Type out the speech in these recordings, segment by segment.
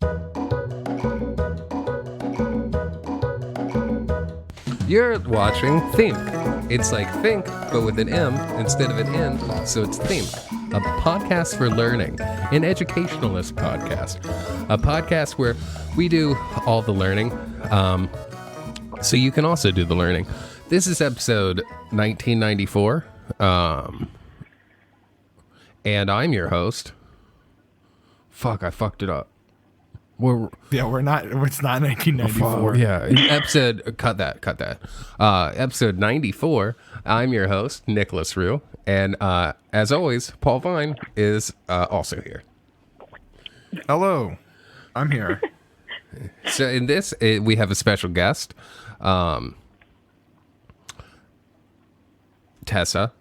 You're watching THIMK. It's like think, but with an M instead of an N, so it's THIMK. A podcast for learning, an educationalist podcast. A podcast where we do all the learning, so you can also do the learning. This is episode 1994, and I'm your host. Fuck, I fucked it up. We're not. It's not 1994. Episode. Cut that. Episode 94. I'm your host, Nicholas Rue, and as always, Paul Vine is also here. Hello, I'm here. So in this, we have a special guest, Tessa.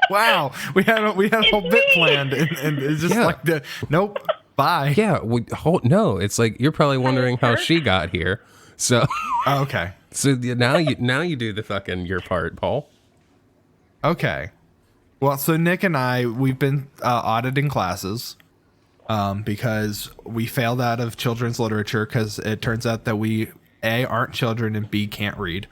Wow, we had a whole bit planned, and it's just like the nope. Bye. Yeah, no. It's like you're probably wondering how she got here. So okay. So now you do the fucking your part, Paul. Okay. Well, so Nick and we've been auditing classes because we failed out of children's literature because it turns out that we A, aren't children, and B, can't read.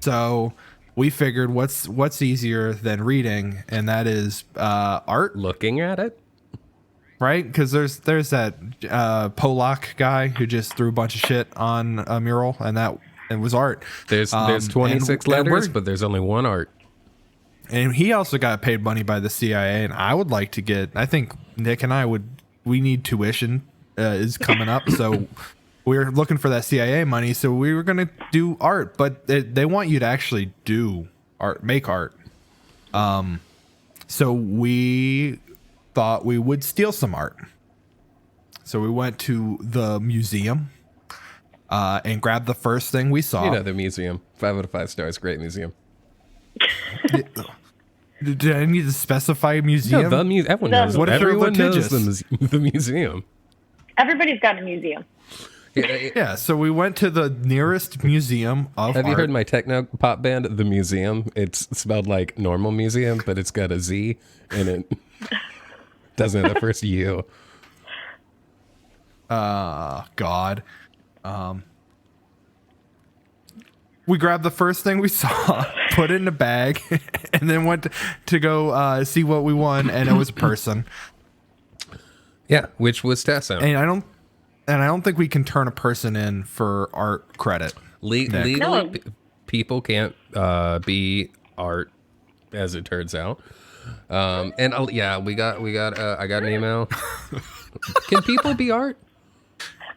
So we figured what's easier than reading, and that is art. Looking at it, right? Because there's that Polak guy who just threw a bunch of shit on a mural, and it was art. There's 26 letters, but there's only one art. And he also got paid money by the CIA, and I would like to get. I think Nick and we need tuition is coming up, so. We're looking for that CIA money, so we were going to do art, but they want you to actually do art, make art. So we thought we would steal some art. So we went to the museum and grabbed the first thing we saw. You know, the museum. 5 out of 5 stars. Great museum. Did I need to specify museum? No, everyone knows. What if everyone they're knows litigious? the museum. Everybody's got a museum. Yeah, so we went to the nearest museum of Have art. you heard my techno pop band, The Museum? It's spelled like normal museum, but it's got a Z and it doesn't have the first U. God. We grabbed the first thing we saw, put it in a bag, and then went to go see what we won, and it was a person. Yeah, which was Tessa. And I don't think we can turn a person in for art credit. Legally, No. People can't be art, as it turns out. And we got. I got an email. Can people be art?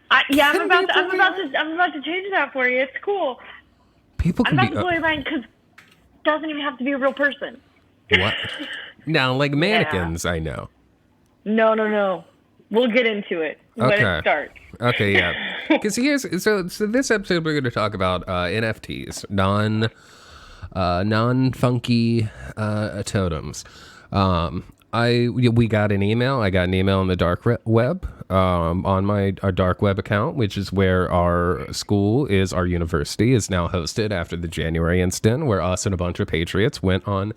I'm about to change that for you. It's cool. People I'm can about be to blow your mind because it doesn't even have to be a real person. what? Now, like mannequins, I know. No. We'll get into it when it starts. Okay, yeah. Because so this episode we're going to talk about NFTs, non-funky totems. We got an email. I got an email on the dark web on our dark web account, which is where our university is now hosted after the January incident, where us and a bunch of patriots went on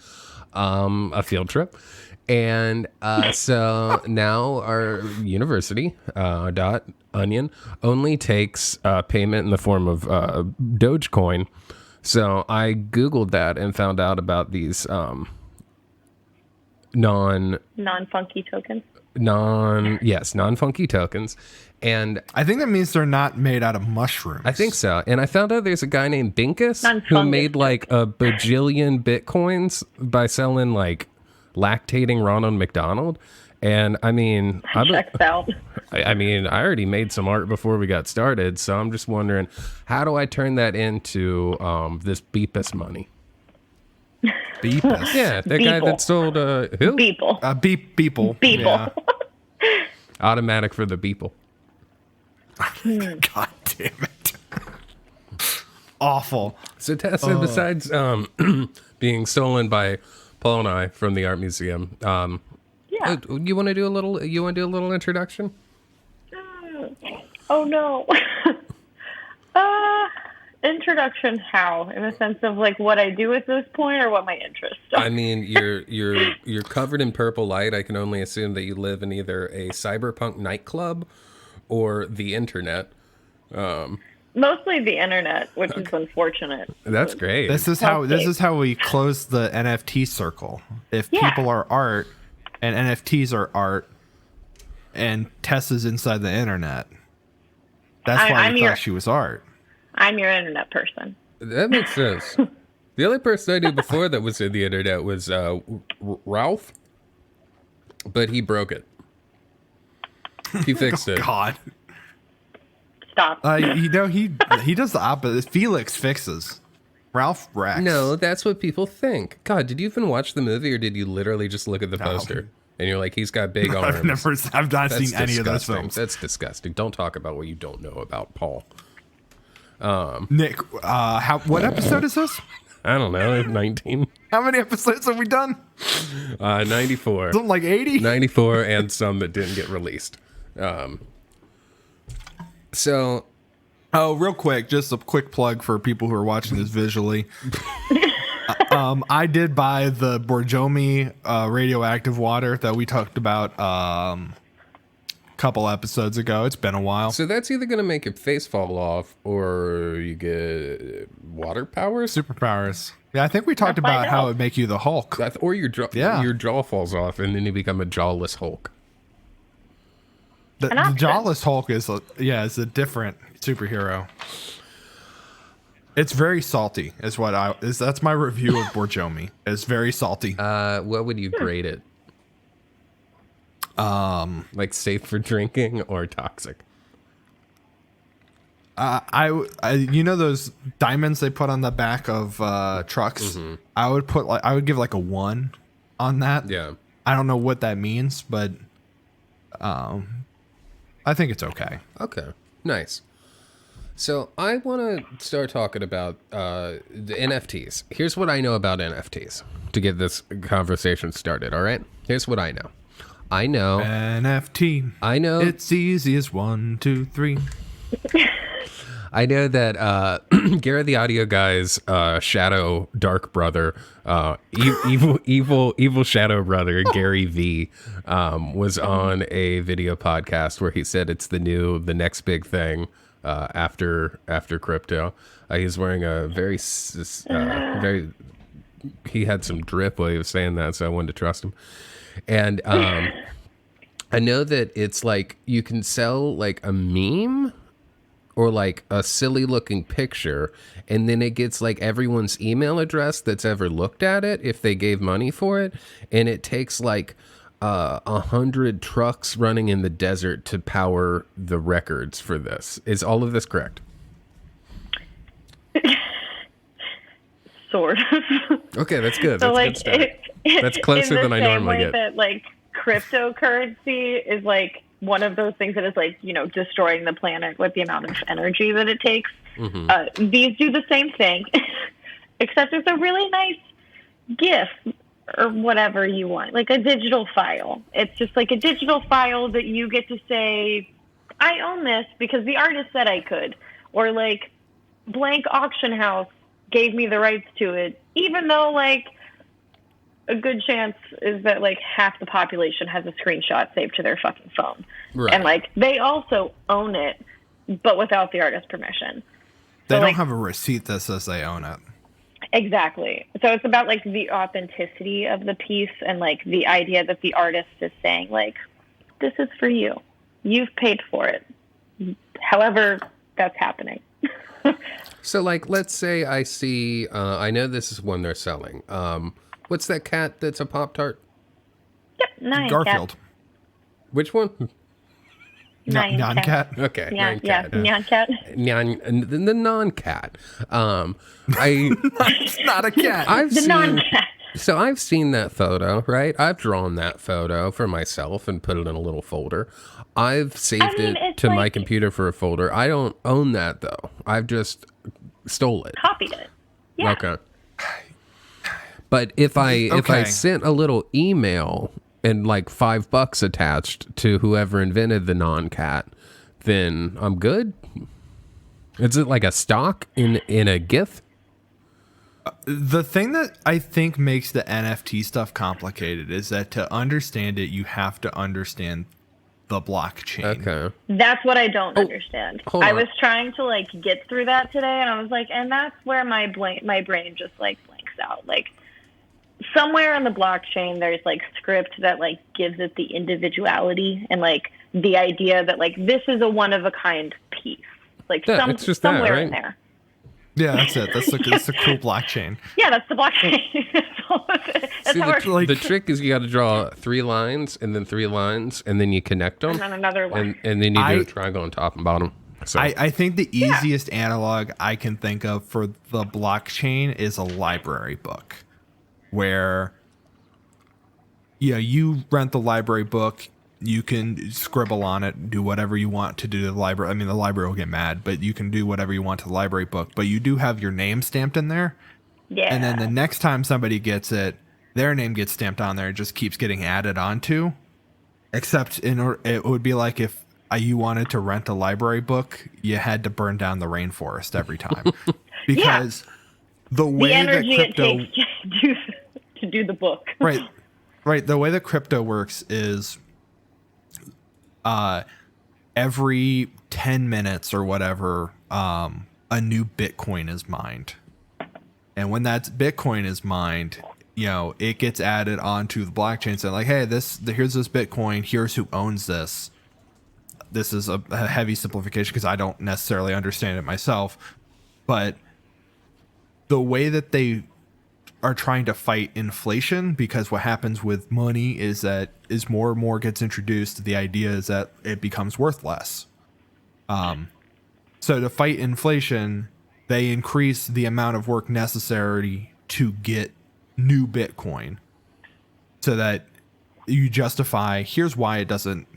a field trip. And so now our university, .onion, only takes payment in the form of Dogecoin. So I Googled that and found out about these Non-funky tokens. non-funky tokens. And I think that means they're not made out of mushrooms. I think so. And I found out there's a guy named Binkus who Non-fungus made like a bajillion Bitcoins by selling like lactating Ronald McDonald. And I mean, Checks out. I mean, I already made some art before we got started, so I'm just wondering, how do I turn that into this Beepus money? Beepus. Yeah, that guy that sold who? People. Beeple. Yeah. Automatic for the Beeple. God damn it. Awful. So Tessa, besides being stolen by Paul and I from the art museum, Yeah. you want to do a little Oh no. introduction how? In the sense of like what I do at this point or what my interests are? I mean, you're covered in purple light. I can only assume that you live in either a cyberpunk nightclub or the internet. Mostly the internet, which is unfortunate. That's great. This is how we close the NFT circle. If people are art and NFTs are art and Tessa's inside the internet. That's why we thought she was art. I'm your internet person. That makes sense. The only person I knew before that was in the internet was Ralph, but he broke it. He fixed it. God. Stop. He does the opposite. Felix fixes. Ralph wrecks. No, that's what people think. God, did you even watch the movie, or did you literally just look at the poster and you're like, he's got big arms? I've not seen any of those films. That's disgusting. Don't talk about what you don't know about Paul. Nick, what episode is this? I don't know, 19. How many episodes have we done? 94. Something like 80? 94 and some that didn't get released. Oh, real quick, just a quick plug for people who are watching this visually. I did buy the Borjomi radioactive water that we talked about a couple episodes ago. It's been a while. So that's either going to make your face fall off or you get water powers? Superpowers. Yeah, I think we talked about how it would make you the Hulk. Or your jaw falls off and then you become a jawless Hulk. The jawless Hulk is a different superhero. It's very salty, that's my review of Borjomi. It's very salty. What would you grade it? Like safe for drinking or toxic? I you know those diamonds they put on the back of trucks? Mm-hmm. I would give like a 1 on that. Yeah. I don't know what that means, but I think it's okay. Okay, nice. So I want to start talking about the NFTs. Here's what I know about NFTs to get this conversation started, all right? Here's what I know. I know NFT. I know it's easy as 1, 2, 3. I know that Garrett the Audio Guy's shadow dark brother, evil shadow brother Gary V, was on a video podcast where he said it's the next big thing after crypto. He's wearing a very he had some drip while he was saying that, so I wanted to trust him. And I know that it's like you can sell like a meme or like a silly looking picture, and then it gets like everyone's email address that's ever looked at it if they gave money for it, and it takes like 100 trucks running in the desert to power the records for this. Is all of this correct? Sort of. Okay, that's good. So that's good stuff. That's closer than I normally get. That, like, cryptocurrency is like one of those things that is like, destroying the planet with the amount of energy that it takes. Mm-hmm. These do the same thing, except it's a really nice GIF or whatever you want, like a digital file. It's just like a digital file that you get to say, I own this because the artist said I could, or like blank auction house gave me the rights to it, even though like a good chance is that like half the population has a screenshot saved to their fucking phone. Right. And like they also own it, but without the artist's permission. They don't have a receipt that says they own it. Exactly. So it's about like the authenticity of the piece and like the idea that the artist is saying like, this is for you. You've paid for it. However, that's happening. So like, let's say I see, I know this is one they're selling. What's that cat that's a Pop-Tart? Yep, Nyan Garfield. Cat. Which one? Nyan Cat. Okay, Nyan Cat. Nyan Cat. The non-cat. It's not a cat. Non-cat. So I've seen that photo, right? I've drawn that photo for myself and put it in a little folder. I've saved it to my computer for a folder. I don't own that though. I've just stole it. Copied it. Yeah. Okay. But if I sent a little email and like $5 attached to whoever invented the non-cat, then I'm good. Is it like a stock in a GIF? The thing that I think makes the NFT stuff complicated is that to understand it, you have to understand the blockchain. Okay. That's what I don't understand. hold I on. was trying to like get through that today, and I was like, and that's where my brain just like blanks out. Like somewhere on the blockchain, there's like script that like gives it the individuality and like the idea that like this is a one of a kind piece. Like Yeah, it's just that, somewhere right? in there. Yeah, that's it. That's a cool blockchain. Yeah, that's the blockchain. That's See, how we're the trick is you got to draw 3 lines and then 3 lines and then you connect them. and then another one. And then you do a triangle on top and bottom. So I think the easiest analog I can think of for the blockchain is a library book, where you rent the library book, you can scribble on it, do whatever you want to do to the library. I mean, the library will get mad, but you can do whatever you want to the library book. But you do have your name stamped in there. Yeah. And then the next time somebody gets it, their name gets stamped on there. It just keeps getting added onto. Except it would be like if you wanted to rent a library book, you had to burn down the rainforest every time. Because the way the energy that crypto... it takes to do the book. Right. The way that crypto works is every 10 minutes or whatever, a new Bitcoin is mined. And when that Bitcoin is mined, it gets added onto the blockchain. So like, hey, here's this Bitcoin. Here's who owns this. This is a heavy simplification because I don't necessarily understand it myself. But the way that they are trying to fight inflation, because what happens with money is that as more and more gets introduced, the idea is that it becomes worth less. So to fight inflation, they increase the amount of work necessary to get new Bitcoin, so that you justify, here's why it doesn't,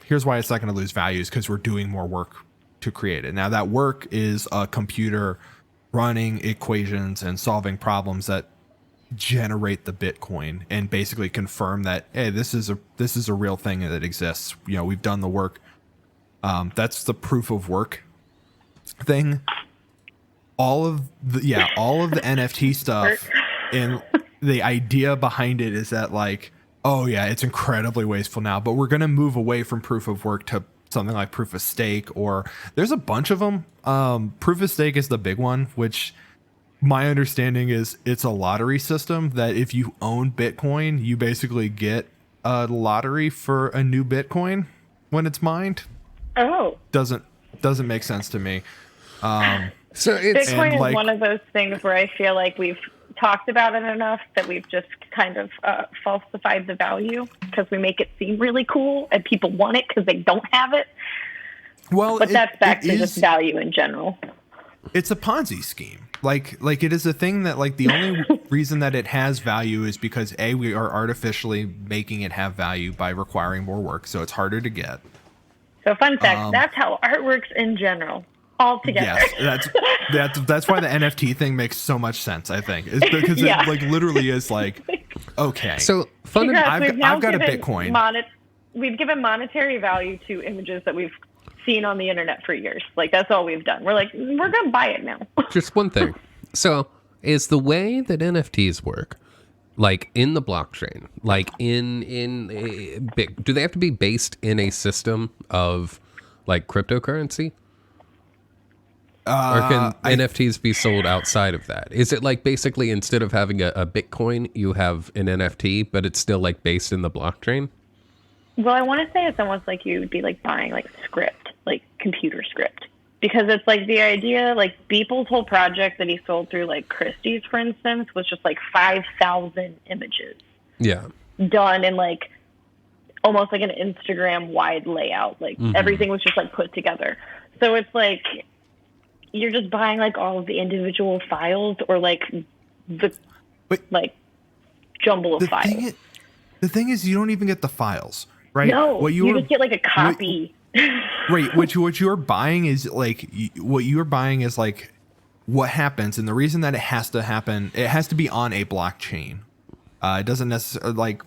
here's why it's not going to lose values, because we're doing more work to create it. Now that work is a computer running equations and solving problems that generate the Bitcoin and basically confirm that, hey, this is a real thing that exists. We've done the work. That's the proof of work thing. All of the NFT stuff, and the idea behind it is that like, oh yeah, it's incredibly wasteful now, but we're going to move away from proof of work to something like proof of stake, or there's a bunch of them. Proof of stake is the big one, which my understanding is it's a lottery system that if you own Bitcoin, you basically get a lottery for a new Bitcoin when it's mined. Oh. Doesn't make sense to me. So Bitcoin is one of those things where I feel like we've talked about it enough that we've just kind of falsified the value because we make it seem really cool and people want it because they don't have it. Well, but that's back to just value in general. It's a Ponzi scheme. Like it is a thing that like the only reason that it has value is because we are artificially making it have value by requiring more work, so it's harder to get. So fun fact, that's how art works in general. All together. Yes, that's why the NFT thing makes so much sense. I think it's because it like literally is like, okay. So I've got a Bitcoin. We've given monetary value to images that we've seen on the internet for years. Like that's all we've done. We're like, we're gonna buy it now. Just one thing. So is the way that NFTs work, like in the blockchain, like do they have to be based in a system of like cryptocurrency? Or can NFTs be sold outside of that? Is it like basically instead of having a Bitcoin, you have an NFT, but it's still like based in the blockchain? Well, I want to say it's almost like you would be like buying like script, like computer script. Because it's like the idea, like Beeple's whole project that he sold through like Christie's, for instance, was just like 5,000 images. Yeah. Done in like almost like an Instagram wide layout. Like everything was just like put together. So it's like you're just buying like all of the individual files or like like jumble of files. The thing is, you don't even get the files, right? No, you just get like a copy. Right. What you're buying is like what happens, and the reason that it has to happen, it has to be on a blockchain. It doesn't necessarily like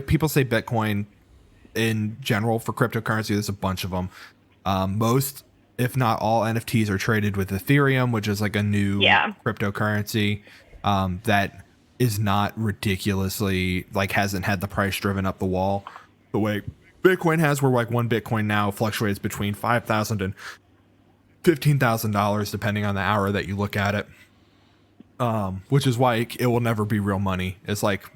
people say Bitcoin in general for cryptocurrency. There's a bunch of them. Most if not all NFTs are traded with Ethereum, which is like a new cryptocurrency that is not ridiculously, like, hasn't had the price driven up the wall the way Bitcoin has, where like one Bitcoin now fluctuates between $5,000 and $15,000 depending on the hour that you look at it. Which is why it will never be real money. It's like,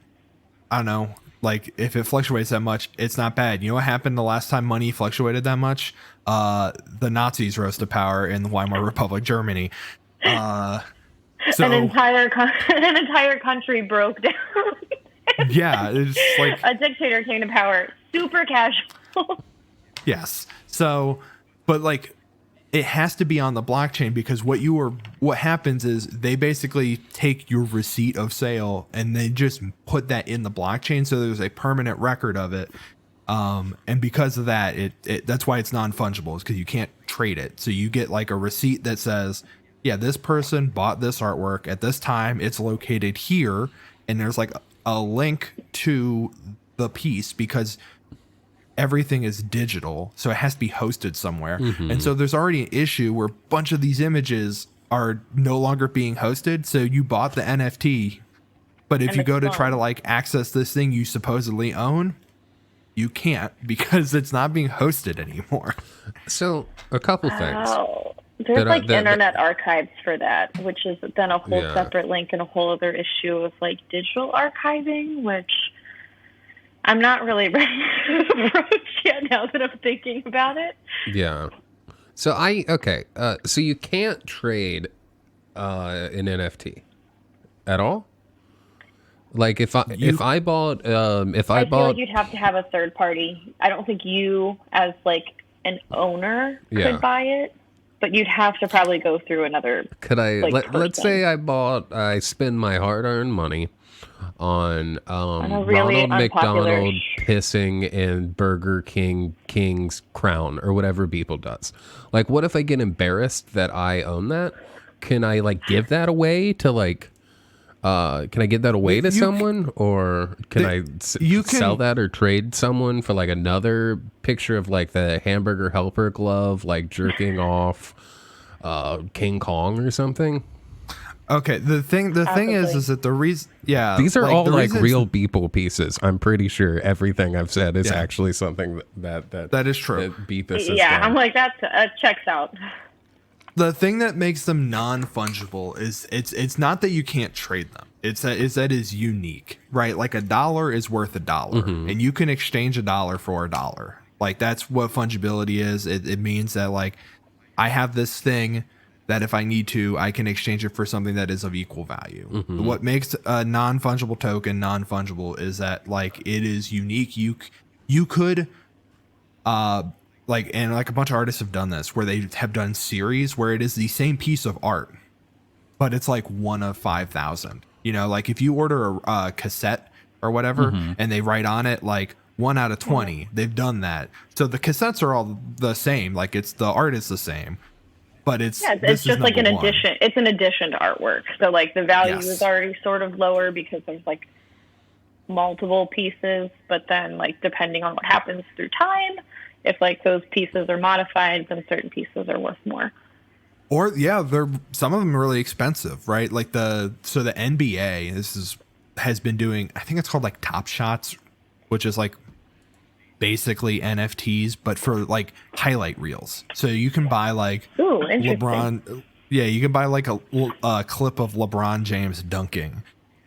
I don't know, like if it fluctuates that much, it's not bad. You know what happened the last time money fluctuated that much? The Nazis rose to power in the Weimar Republic, Germany. So an entire country broke down. Yeah, it's like a dictator came to power. Super casual. Yes. So, but like, it has to be on the blockchain, because what happens is they basically take your receipt of sale and they just put that in the blockchain, so there's a permanent record of it. And because of that, that's why it's non-fungible, is because you can't trade it. So you get like a receipt that says, yeah, this person bought this artwork at this time, it's located here, and there's like a link to the piece, because everything is digital, so it has to be hosted somewhere. And so there's already an issue where a bunch of these images are no longer being hosted. So you bought the NFT, but if you go to try to like access this thing you supposedly own, you can't, because it's not being hosted anymore. So a couple things. There's like internet archives for that, which is then a whole separate link and a whole other issue of like digital archiving, which I'm not really ready to approach yet now that I'm thinking about it. Yeah. So so you can't trade an NFT at all? Like if I bought I feel like you'd have to have a third party. I don't think you as like an owner could buy it, but you'd have to probably go through another. Could I let's say I spend my hard-earned money on really Ronald McDonald pissing in Burger King's crown or whatever people does. Like, what if I get embarrassed that I own that? Can I like give that away to like? Can I give that away to someone, or can I sell that or trade someone for like another picture of like the hamburger helper glove, like jerking off King Kong or something? Okay, the thing is that the reason, these are like, all like real Beeple pieces. I'm pretty sure everything I've said is actually something that is true. That Beepus has done. I'm like that checks out. The thing that makes them non-fungible is it's not that you can't trade them. It's that is unique, right? Like $1 is worth $1, and you can exchange $1 for $1. Like that's what fungibility is. It means that like I have this thing that if I need to, I can exchange it for something that is of equal value. What makes a non-fungible token non-fungible is that like it is unique. You could like, and like a bunch of artists have done this, where they have done series where it is the same piece of art, but it's like one of 5,000. You know, like if you order a cassette or whatever, and they write on it like 1 out of 20, they've done that. So the cassettes are all the same. Like the art is the same, but it's just like an addition. It's an addition to artwork. So like the value is already sort of lower because there's like multiple pieces, but then like depending on what happens through time, if like those pieces are modified, then certain pieces are worth more. Or they're some of them are really expensive, right? Like the NBA has been doing, I think it's called like Top Shots, which is like basically NFTs, but for like highlight reels. So you can buy like LeBron. Yeah, you can buy like a clip of LeBron James dunking,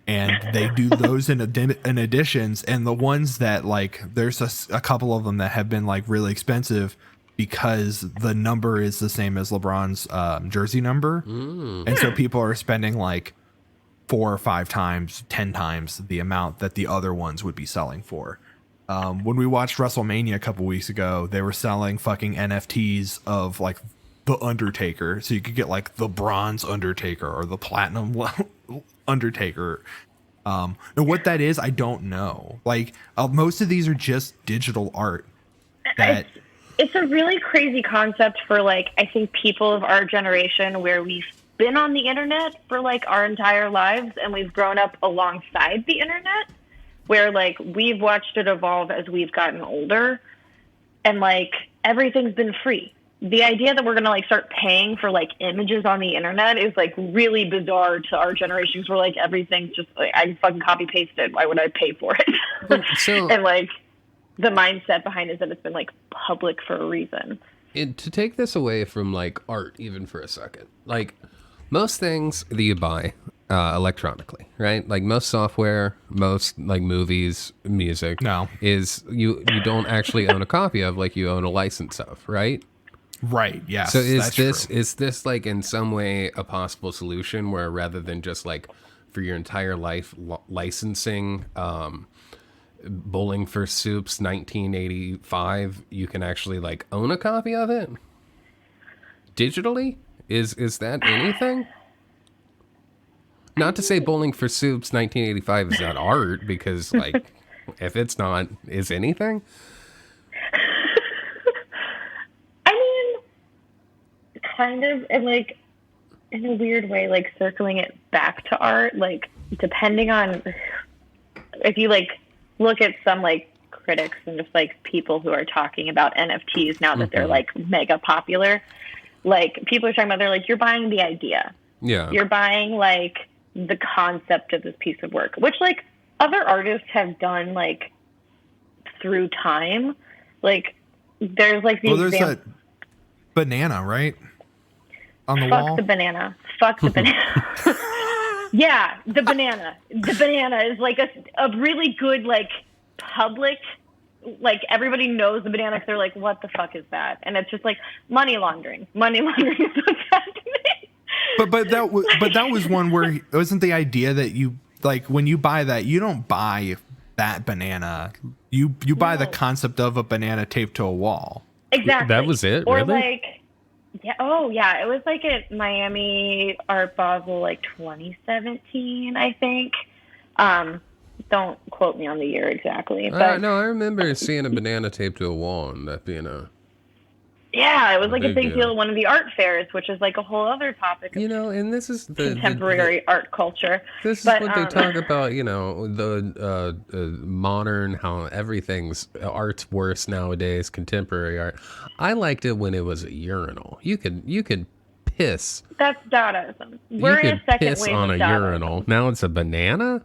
and they do those in editions. And the ones that like, there's a couple of them that have been like really expensive because the number is the same as LeBron's jersey number. And so people are spending like 4 or 5 times, 10 times the amount that the other ones would be selling for. When we watched WrestleMania a couple weeks ago, they were selling fucking NFTs of like the Undertaker. So you could get like the bronze Undertaker or the platinum Undertaker. And what that is, I don't know. Like most of these are just digital art. It's a really crazy concept for like, I think people of our generation, where we've been on the internet for like our entire lives and we've grown up alongside the internet, where like we've watched it evolve as we've gotten older, and like everything's been free. the idea that we're going to like start paying for like images on the internet is like really bizarre to our generations. We're like, everything's just like, I fucking copy pasted. Why would I pay for it? And like the mindset behind it is that it's been like public for a reason. To take this away from like art, even for a second, like most things that you buy electronically, right? Like most software, most like movies, music, is you don't actually own a copy of, like you own a license of, right? Right. Yeah. So is this like in some way a possible solution where rather than just like for your entire life licensing Bowling for Soup's 1985, you can actually like own a copy of it digitally? Is that anything? Not to say Bowling for Soup's 1985 is not art, because like if it's not, is anything? I mean, kind of, and like in a weird way, like circling it back to art, like depending on if you like look at some like critics and just like people who are talking about NFTs now that they're like mega popular, like people are talking about, they're like, you're buying the idea. Yeah. You're buying like the concept of this piece of work, which like other artists have done like through time. Like there's like the there's that banana, right? On the Fuck wall. the banana. Fuck the banana. Yeah, the banana. The banana is like a really good like public, like everybody knows the banana because they're like, what the fuck is that? And it's just like money laundering. Money laundering is what's happening. But that was one where it wasn't the idea that you like when you buy that, you don't buy that banana. You buy the concept of a banana taped to a wall. Exactly. That was it. Or really? like, yeah. Oh yeah. It was like at Miami Art Basel, like 2017, I think. Don't quote me on the year exactly. But no, I remember seeing a banana taped to a wall and that being a. Yeah, it was like a big deal deal at one of the art fairs, which is like a whole other topic. You know, and this is the contemporary art culture. This is what they talk about, you know, the modern, how everything's art's worse nowadays, contemporary art. I liked it when it was a urinal. You could piss. That's Dadaism. We're in a second piss wave on of a Dadaism. urinal. Now it's a banana?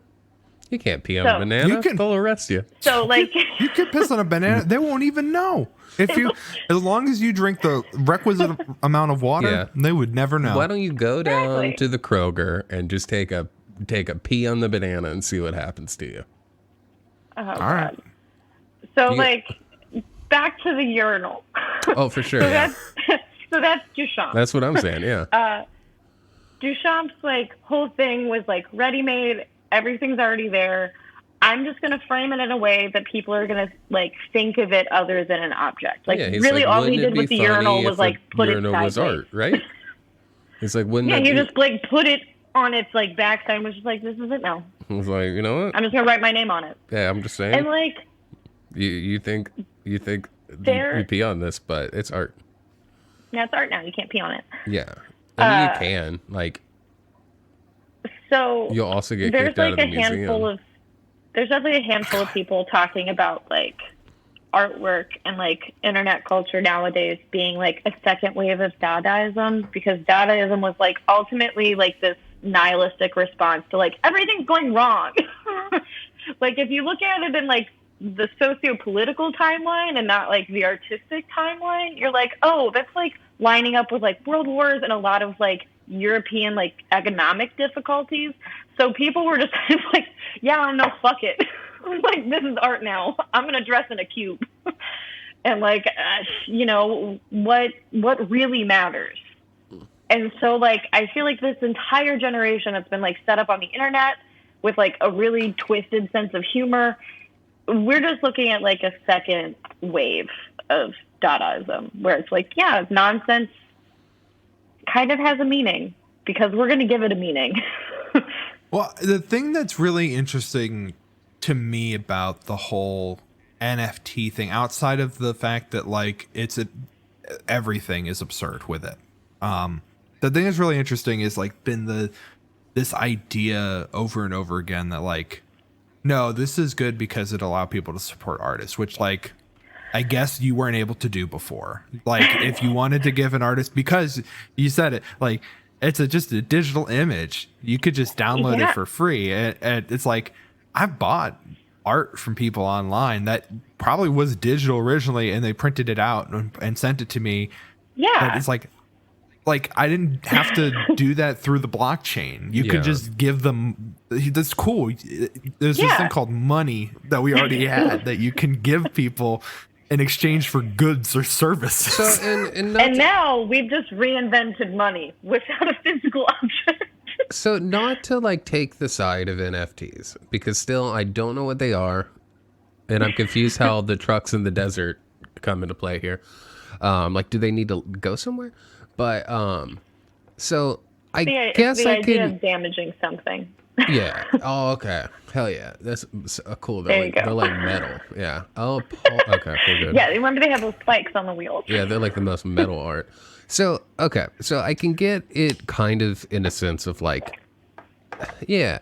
You can't pee on a banana. They'll arrest you. So like you can piss on a banana, they won't even know. If you, as long as you drink the requisite amount of water, they would never know. Why don't you go down to the Kroger and just take a pee on the banana and see what happens to you? All right. So like back to the urinal. Oh, for sure. So that's Duchamp. That's what I'm saying. Yeah. Duchamp's like whole thing was like ready-made. Everything's already there. I'm just going to frame it in a way that people are going to like think of it other than an object. Like really all he did with the urinal was like put it sideways. Was art, right? It's like wouldn't you just like put it on its like backside and was just like, this is it now. I was like, you know what? I'm just going to write my name on it. Yeah, I'm just saying. And like you think you pee on this, but it's art. Yeah, it's art now. You can't pee on it. Yeah. I mean, you can like. So you'll also get kicked out of the museum. There's definitely a handful of people talking about like artwork and like internet culture nowadays being like a second wave of Dadaism, because Dadaism was like ultimately like this nihilistic response to like everything's going wrong. Like if you look at it in like the socio-political timeline and not like the artistic timeline, you're like, oh, that's like lining up with like world wars and a lot of like European like economic difficulties. So people were just kind of like, yeah, no, fuck it. Like, this is art now. I'm gonna dress in a cube. And like, you know, what really matters. And so like, I feel like this entire generation that's been like set up on the internet with like a really twisted sense of humor, we're just looking at like a second wave of Dadaism where it's like, yeah, nonsense kind of has a meaning because we're going to give it a meaning. Well, the thing that's really interesting to me about the whole NFT thing, outside of the fact that like everything is absurd with it, the thing that's really interesting is like been this idea over and over again that like, no, this is good because it allowed people to support artists, which like I guess you weren't able to do before. Like if you wanted to give an artist, because you said it, like it's just a digital image, you could just download it for free. And it's like, I've bought art from people online that probably was digital originally, and they printed it out and sent it to me. Yeah. But it's like I didn't have to do that through the blockchain. You could just give them. That's cool. There's this thing called money that we already had that you can give people in exchange for goods or services. So, and now we've just reinvented money without a physical object. So not to like take the side of NFTs, because still I don't know what they are, and I'm confused how the trucks in the desert come into play here. Like, do they need to go somewhere? But so I guess the I idea can of damaging something. Yeah. Oh, okay. Hell yeah. That's cool. There you go. They're like metal. Yeah. Oh, okay. We're good. Yeah, remember they have those spikes on the wheels. Yeah, they're like the most metal art. So, okay. So I can get it kind of in a sense of like, yeah.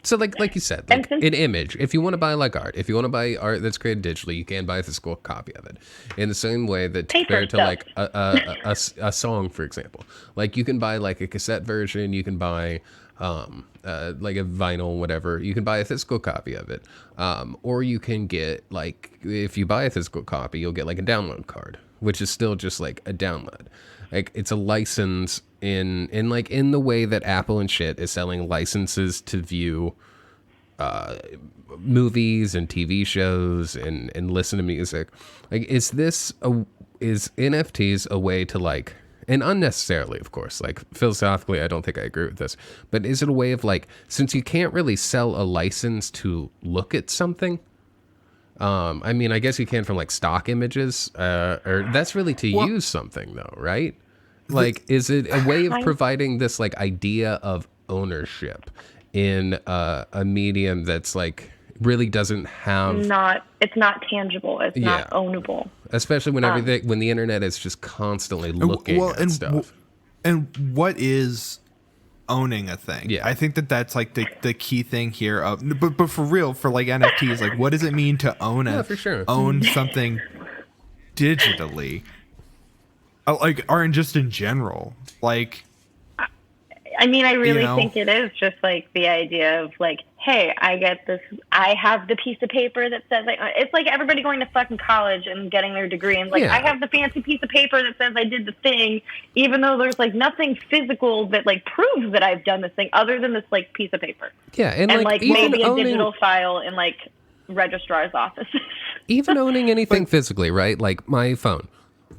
So like you said, like an image. If you want to buy like art, if you want to buy art that's created digitally, you can buy a physical copy of it. In the same way that compared to like a song, for example, like you can buy like a cassette version, you can buy like a vinyl, whatever. You can buy a physical copy of it, or you can get like, if you buy a physical copy, you'll get like a download card, which is still just like a download. Like it's a license in the way that Apple and shit is selling licenses to view movies and TV shows and listen to music. Like, is NFTs a way to like, and unnecessarily, of course, like philosophically, I don't think I agree with this, but is it a way of like, since you can't really sell a license to look at something, I mean, I guess you can from like stock images, or that's really to use something though, right? Like, is it a way of providing this like idea of ownership in a medium that's like really doesn't have it's not tangible, it's not ownable, especially when when the internet is just constantly looking at stuff. And what is owning a thing? Yeah, I think that's like the key thing here. But for real, for like NFTs, like what does it mean to own own something digitally? Like, or just in general, like. I mean, I really think it is just like the idea of like, hey, I get this. I have the piece of paper that says it's like everybody going to fucking college and getting their degree, and like I have the fancy piece of paper that says I did the thing, even though there's like nothing physical that like proves that I've done this thing other than this like piece of paper. Yeah, and like maybe a digital file in like registrar's office. Even owning anything physically, right? Like my phone.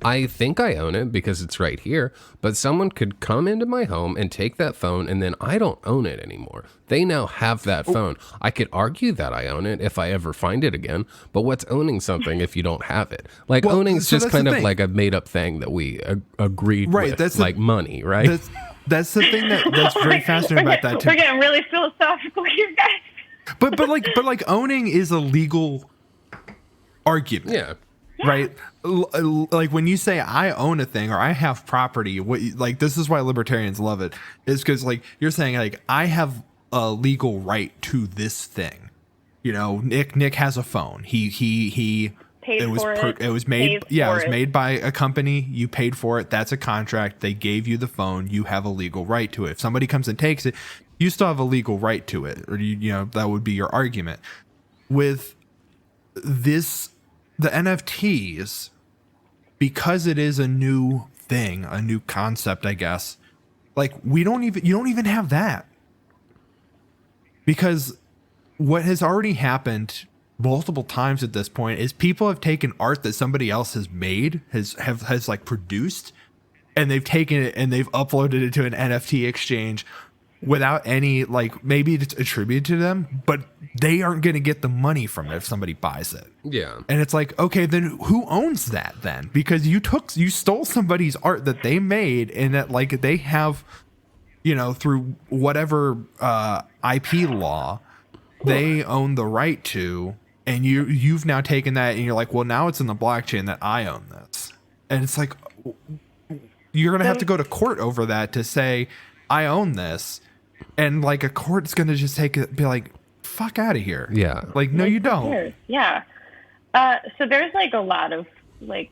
I think I own it because it's right here, but someone could come into my home and take that phone, and then I don't own it anymore. They now have that phone. I could argue that I own it if I ever find it again, but what's owning something if you don't have it? Like, owning is just kind of like a made-up thing that we agreed with, that's like money, right? That's the thing that's very fascinating about that, too. We're getting really philosophical here, guys. But like owning is a legal argument. Yeah. Right, like when you say I own a thing or I have property, like this is why libertarians love it, is because like you're saying like I have a legal right to this thing. You know, Nick has a phone. He paid for it. It was made. Yeah, it was made by a company. You paid for it. That's a contract. They gave you the phone. You have a legal right to it. If somebody comes and takes it, you still have a legal right to it. Or you know that would be your argument with this. The NFTs, because it is a new thing, a new concept, I guess, like you don't even have that. Because what has already happened multiple times at this point is people have taken art that somebody else has made, has like produced, and they've taken it and they've uploaded it to an NFT exchange without any, like, maybe it's attributed to them, but they aren't going to get the money from it if somebody buys it. Yeah. And it's like, okay, then who owns that then? Because you stole somebody's art that they made and that like they have, you know, through whatever IP law, they own the right to, and you've now taken that and you're like, well, now it's in the blockchain that I own this. And it's like, you're going to have to go to court over that to say, I own this. And like a court's gonna just be like, fuck out of here. Yeah. Like, no, you don't. Yeah. So there's like a lot of like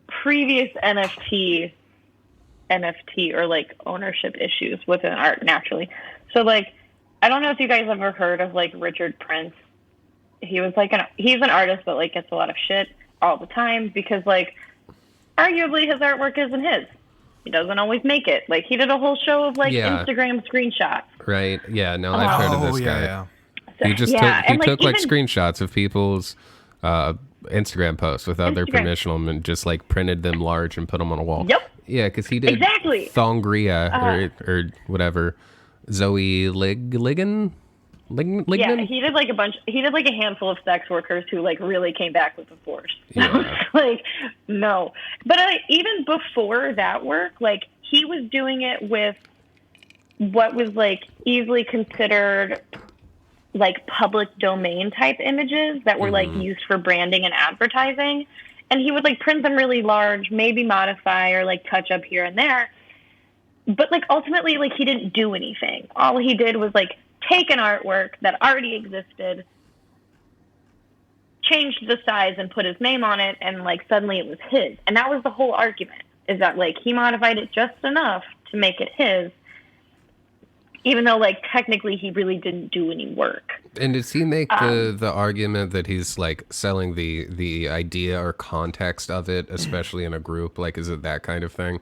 previous NFT or like ownership issues within art naturally. So like, I don't know if you guys ever heard of like Richard Prince. He was like he's an artist, but like gets a lot of shit all the time because like arguably his artwork isn't his. He doesn't always make it. Like he did a whole show of like Instagram screenshots. Right. Yeah. No, I've heard of this guy. Yeah. He just took like screenshots of people's Instagram posts without their permission and just like printed them large and put them on a wall. Yep. Yeah, because he did Thongria or whatever. Zoe Lignan? Yeah, he did like a handful of sex workers who like really came back with the force. Yeah. Like, no. But even before that work, like he was doing it with what was like easily considered like public domain type images that were like used for branding and advertising. And he would like print them really large, maybe modify or like touch up here and there. But like ultimately, like he didn't do anything. All he did was like take an artwork that already existed, changed the size and put his name on it, and like suddenly it was his. And that was the whole argument, is that like he modified it just enough to make it his, even though like technically he really didn't do any work. And does he make the argument that he's like selling the idea or context of it, especially in a group? Like, is it that kind of thing?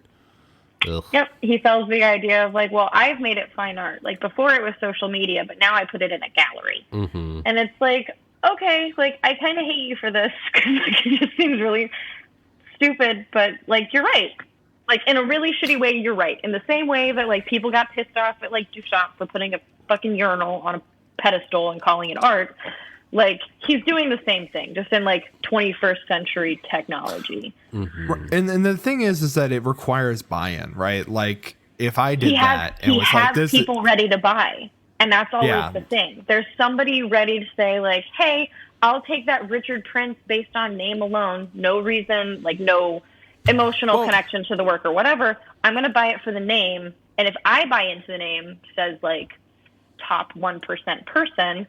Ugh. Yep, he sells the idea of like, well, I've made it fine art. Like before it was social media, but now I put it in a gallery. Mm-hmm. And it's like, okay, like I kind of hate you for this because like, it just seems really stupid. But like, you're right. Like in a really shitty way, you're right. In the same way that like people got pissed off at like Duchamp for putting a fucking urinal on a pedestal and calling it art. Like he's doing the same thing, just in like 21st century technology. Mm-hmm. And the thing is that it requires buy-in, right? Like if I did that, and it was like this, people ready to buy, and that's always the thing. There's somebody ready to say like, "Hey, I'll take that Richard Prince based on name alone, no reason, like no emotional connection to the work or whatever. I'm going to buy it for the name, and if I buy into the name, says like top 1% person."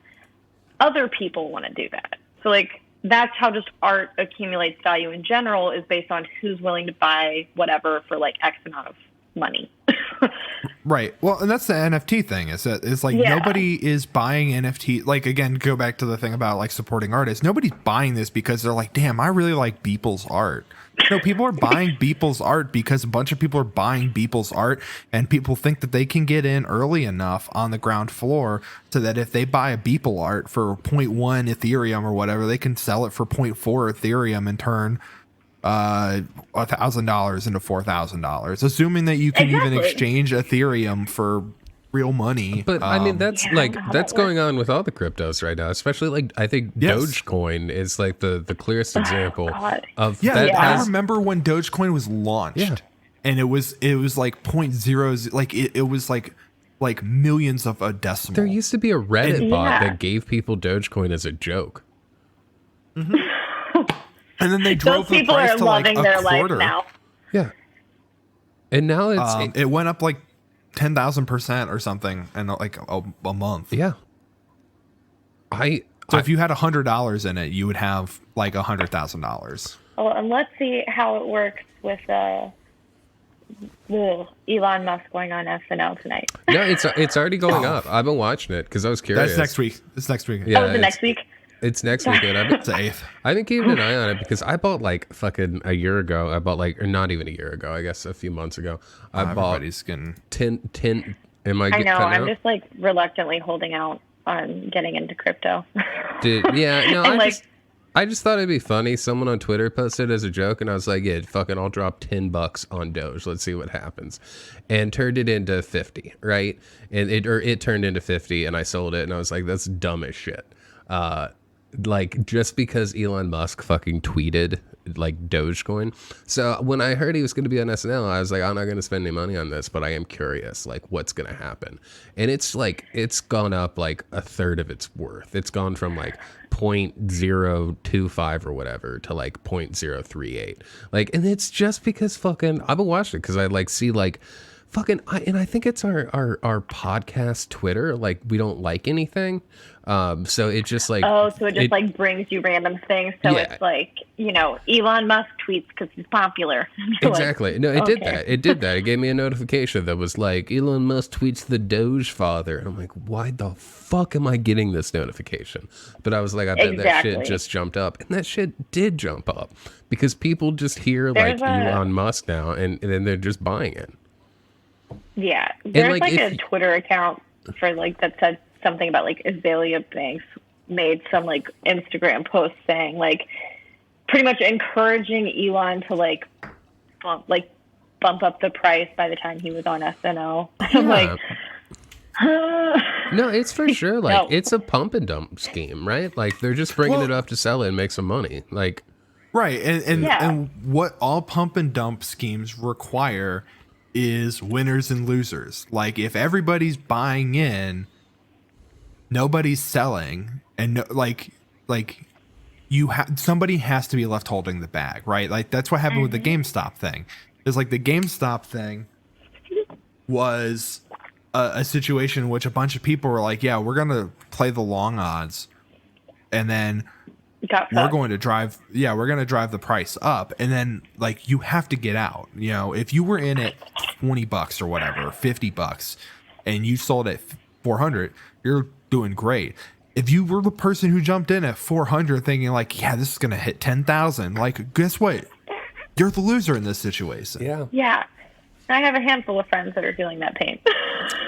Other people want to do that. So like that's how just art accumulates value in general, is based on who's willing to buy whatever for like X amount of money. Right. Well, and that's the NFT thing, is that it's like nobody is buying NFT. Like, again, go back to the thing about like supporting artists. Nobody's buying this because they're like, damn, I really like Beeple's art. No, people are buying Beeple's art because a bunch of people are buying Beeple's art, and people think that they can get in early enough on the ground floor so that if they buy a Beeple art for 0.1 Ethereum or whatever, they can sell it for 0.4 Ethereum and turn $1,000 into $4,000, assuming that you can even exchange Ethereum for real money. But I mean, that's that's going on with all the cryptos right now, especially like I think Dogecoin is like the clearest example of that. I remember when Dogecoin was launched, and it was like 0.0, like it was like millions of a decimal. There used to be a Reddit bot that gave people Dogecoin as a joke. Mm-hmm. And then they drove the price to like a quarter. Now. Yeah, and now it's it went up like 10,000% or something in like a month. Yeah. So if you had $100 in it, you would have like $100,000. Well, and let's see how it works with Elon Musk going on SNL tonight. No, it's already going up. I've been watching it because I was curious. That's next week. It's next week. Yeah, is it next week? It's next weekend. It's the 8th. I've been keeping an eye on it because I bought like fucking a year ago. I bought like, or not even a year ago, I guess a few months ago. I bought everybody's getting 10. Am I know. I'm just like reluctantly holding out on getting into crypto. I just thought it'd be funny. Someone on Twitter posted as a joke, and I was like, yeah, fucking, I'll drop $10 on Doge. Let's see what happens. And turned it into 50, right? And it turned into 50, and I sold it, and I was like, that's dumb as shit. Like, just because Elon Musk fucking tweeted like Dogecoin. So when I heard he was going to be on SNL, I was like, I'm not going to spend any money on this, but I am curious, like, what's going to happen. And it's gone up like a third of its worth. It's gone from like 0.025 or whatever to like 0.038. Like, and it's just because fucking, I've been watching it because I like see like and I think it's our podcast Twitter. Like, we don't like anything. So it just like, oh, so it just like brings you random things. So Yeah. it's like, Elon Musk tweets because he's popular. You're like, exactly. No, it did okay. that. It did that. It gave me a notification that was like, Elon Musk tweets the Doge father. And I'm like, why the fuck am I getting this notification? But I was like, I bet that shit Exactly. just jumped up. And that shit did jump up because people just hear There's like Elon Musk now and then they're just buying it. Yeah. There's like, a Twitter account for like that said something about like Azalea Banks made some like Instagram post saying like pretty much encouraging Elon to like bump up the price by the time he was on SNL. I'm like, no, it's for sure. Like, No. it's a pump and dump scheme, right? Like, they're just bringing it up to sell it and make some money. Like, Right. Yeah. And what all pump and dump schemes require is winners and losers. Like, if everybody's buying in, nobody's selling, and somebody has to be left holding the bag, right? Like, that's what happened with the GameStop thing. It's like the GameStop thing was a situation in which a bunch of people were like, yeah, we're going to play the long odds. And then we're going to drive the price up. And then like, you have to get out. If you were in at $20 or whatever, $50, and you sold at 400, you're doing great. If you were the person who jumped in at 400 thinking like, yeah, this is going to hit 10,000, like, guess what? You're the loser in this situation. Yeah. I have a handful of friends that are feeling that pain.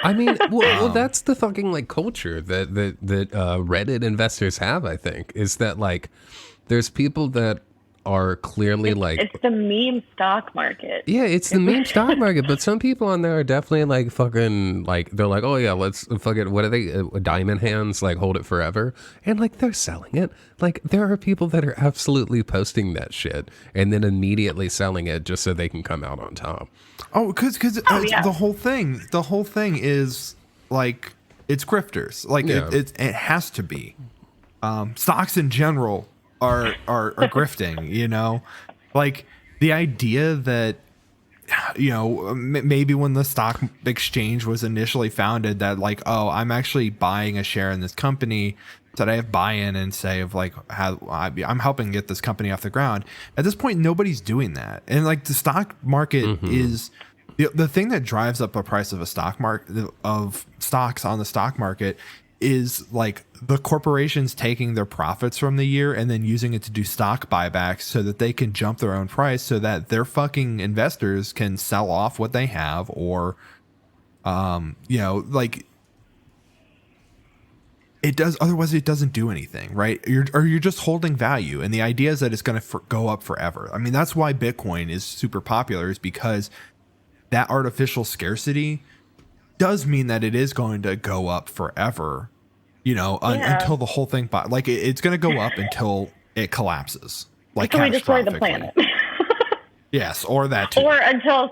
I mean, well, that's the fucking like culture that Reddit investors have. I think is that like, there's people that are clearly it's the meme stock market. Yeah, it's the meme stock market, but some people on there are definitely like fucking like, they're like, oh yeah, let's fucking, what are they, diamond hands, like hold it forever, and like they're selling it. Like, there are people that are absolutely posting that shit and then immediately selling it just so they can come out on top. Oh, because yeah. the whole thing is like, it's grifters. Like, Yeah. it has to be. Stocks in general are grifting. Like, the idea that maybe when the stock exchange was initially founded, that like, oh, I'm actually buying a share in this company, that I have buy-in and say of like how I'm helping get this company off the ground. At this point, nobody's doing that, and like, the stock market is the thing that drives up the price of a stock market, of stocks on the stock market, is like the corporations taking their profits from the year and then using it to do stock buybacks so that they can jump their own price, so that their fucking investors can sell off what they have, or like, it does, otherwise it doesn't do anything, right? You're just holding value, and the idea is that it's going to go up forever. I mean, that's why Bitcoin is super popular, is because that artificial scarcity does mean that it is going to go up forever, until the whole thing, like, it's going to go up until it collapses, like, until we destroy the catastrophically. planet. Yes, or that too. Or until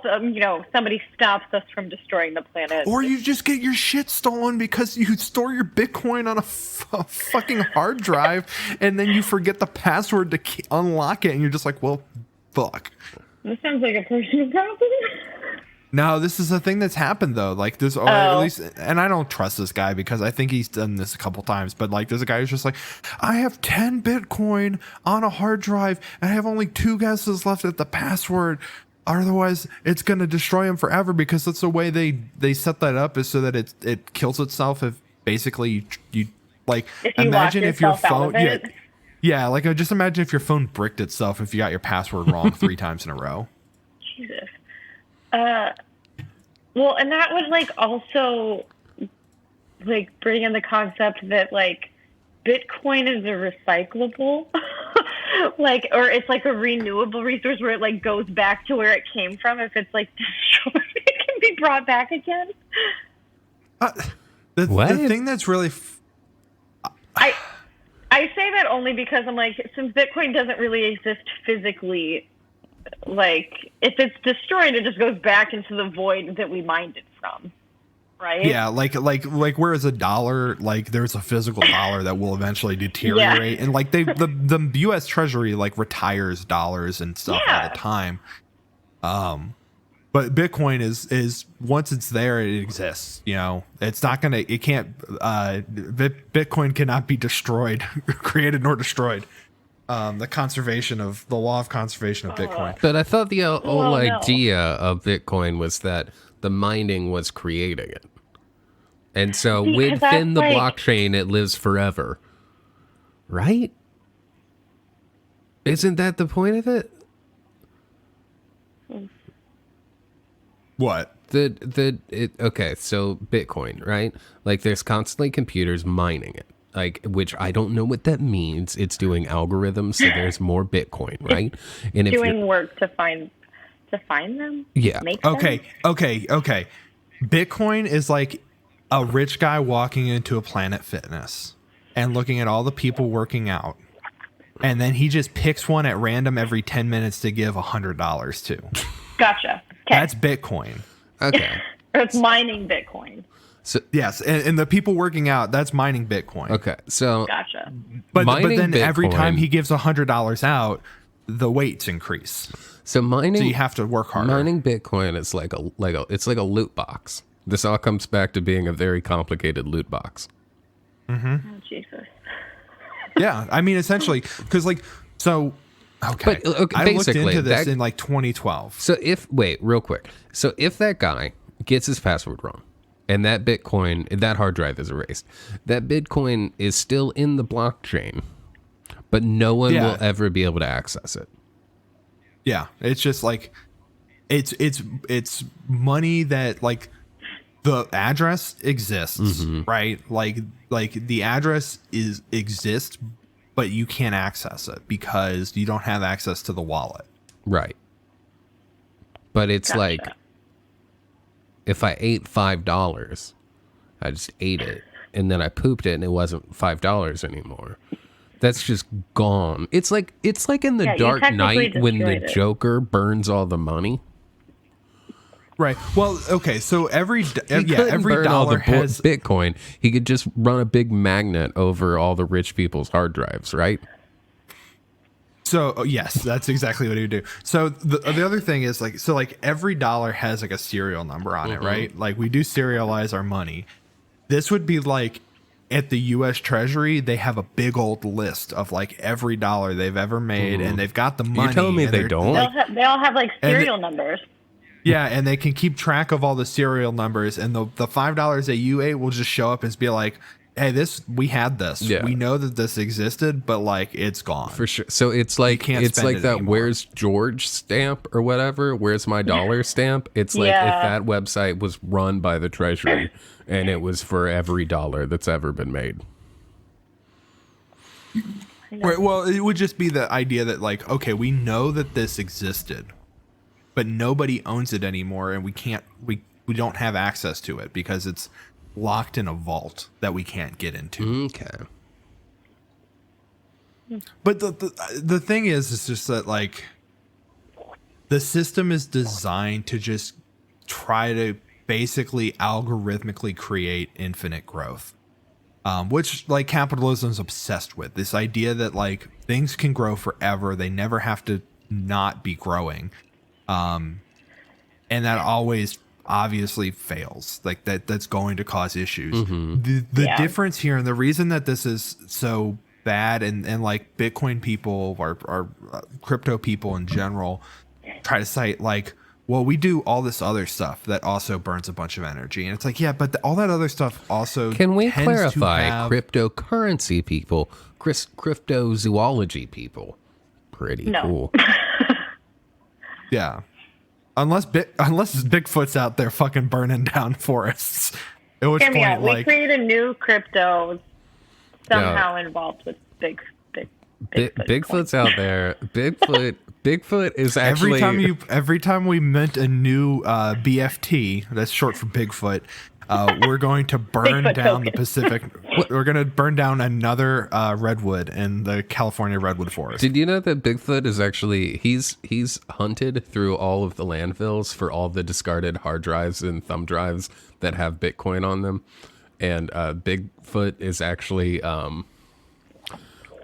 somebody stops us from destroying the planet. Or you just get your shit stolen because you store your Bitcoin on a fucking hard drive, and then you forget the password to unlock it, and you're just like, well, fuck. This sounds like a personal problem. No, this is a thing that's happened though. Like, there's at least, and I don't trust this guy because I think he's done this a couple times, but like, there's a guy who's just like, I have 10 Bitcoin on a hard drive and I have only 2 guesses left at the password. Otherwise, it's going to destroy him forever, because that's the way they set that up, is so that it kills itself if basically you like, if you imagine lock if your yourself out phone, of it. yeah, like, just imagine if your phone bricked itself if you got your password wrong 3 times in a row. Jesus. Well, and that would like also like bring in the concept that like Bitcoin is a recyclable, like, or it's like a renewable resource where it like goes back to where it came from. If it's like destroyed, it can be brought back again. The thing that's really I say that only because I'm like, since Bitcoin doesn't really exist physically, like, if it's destroyed, it just goes back into the void that we mined it from, right? Yeah, like whereas a dollar, like, there's a physical dollar that will eventually deteriorate, and like the U.S. Treasury like retires dollars and stuff all the time. But But Bitcoin is once it's there, it exists. You know, it's not gonna. It can't. Bitcoin cannot be destroyed, created nor destroyed. The law of conservation of Bitcoin. But I thought the whole no. idea of Bitcoin was that the mining was creating it. And so See, 'cause within the that's like- blockchain, it lives forever. Right? Isn't that the point of it? What? Okay, so Bitcoin, right? Like there's constantly computers mining it. Like, which I don't know what that means. It's doing algorithms, so there's more Bitcoin, right? And if Doing work to find them. Yeah. Make them? Okay. Bitcoin is like a rich guy walking into a Planet Fitness and looking at all the people working out. And then he just picks one at random every 10 minutes to give $100 to. Gotcha. Okay. That's Bitcoin. okay. Or it's mining Bitcoin. So Yes. And the people working out, that's mining Bitcoin. okay. So Gotcha. But mining then every Bitcoin- time he gives $100 out, the weights increase. so mining So you have to work harder. mining Bitcoin is like it's like a loot box. This all comes back to being a very complicated loot box. Oh, Jesus. Yeah. I mean, essentially, because okay. But, okay, I looked basically, into this that- in like 2012. So real quick. So if that guy gets his password wrong and that hard drive is erased, that Bitcoin is still in the blockchain, but no one Yeah. will ever be able to access it. Yeah, it's just like it's money that like the address exists, Mm-hmm. right? Like the address exists, but you can't access it because you don't have access to the wallet. Right. But it's Gotcha. like if I ate $5, I just ate it and then I pooped it and it wasn't $5 anymore. That's just gone. It's like in the Yeah, you Dark technically Knight when the destroyed it. Joker burns all the money. Right. Well, okay. So every Couldn't every burn all dollar the has Bitcoin. He could just run a big magnet over all the rich people's hard drives, right? So yes, that's exactly what he would do. So the other thing is like every dollar has like a serial number on it, right? Like we do serialize our money. This would be like at the U.S. Treasury, they have a big old list of like every dollar they've ever made, and they've got the money. You're telling me and they they're, don't? like, They all have like And serial numbers. yeah, and they can keep track of all the serial numbers, and the $5 that you ate will just show up and be like, "Hey, we had this. Yeah. We know that this existed, but like it's gone." For sure. So it's like can't it's spend like it that anymore. "Where's George" stamp or whatever. Where's my dollar stamp? It's like if Yeah. that website was run by the Treasury and it was for every dollar that's ever been made. Right. Well, it would just be the idea that like, okay, we know that this existed, but nobody owns it anymore, and we don't have access to it because it's locked in a vault that we can't get into. Okay. But the thing is just that like the system is designed to just try to basically algorithmically create infinite growth. Which like capitalism's obsessed with, this idea that like things can grow forever, they never have to not be growing, and that always obviously fails. Like that's going to cause issues. The Yeah. difference here, and the reason that this is so bad, and like Bitcoin people or crypto people in general try to cite like, well, we do all this other stuff that also burns a bunch of energy. And it's like, yeah, but all that other stuff also Can we tends to clarify have- cryptocurrency people, cryptozoology people? Pretty No. cool. Yeah. Unless Bigfoot's out there fucking burning down forests. At which Hear me out. point, We like, create a new crypto somehow involved with Bigfoot. Bigfoot's out there. Bigfoot is actually every time we mint a new BFT, that's short for Bigfoot, we're going to burn Bigfoot down the token. Pacific. We're going to burn down another redwood in the California redwood forest. Did you know that Bigfoot is actually he's hunted through all of the landfills for all the discarded hard drives and thumb drives that have Bitcoin on them, and Bigfoot is actually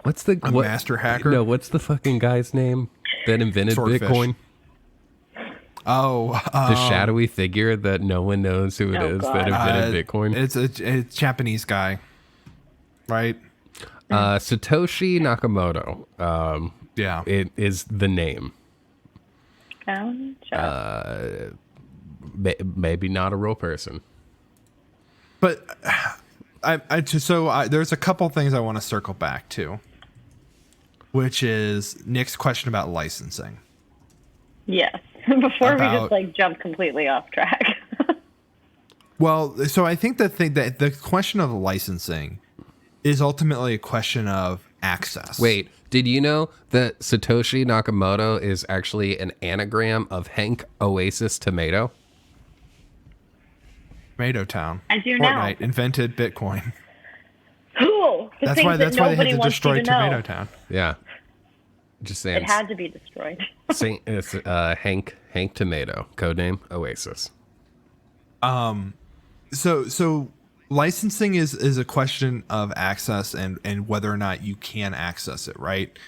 what's the master hacker? No, what's the fucking guy's name that invented Swordfish. Bitcoin? Oh, The shadowy figure that no one knows who it Oh, is God. that invented Bitcoin. it's a Japanese guy, right? Satoshi Nakamoto. Yeah. It is the name. Gotcha. Maybe not a real person. But there's a couple things I want to circle back to, which is Nick's question about licensing. Yes. Before we About- just jump completely off track. Well, so I think the question of licensing is ultimately a question of access. Wait, did you know that Satoshi Nakamoto is actually an anagram of Hank Oasis Tomato? Tomato Town. I do know. Fortnite invented Bitcoin. Cool. That's why they had to destroy Tomato Know. Town. Yeah. Just saying. It had to be destroyed. It's Hank Tomato, codename Oasis. So licensing is a question of access and whether or not you can access it, right?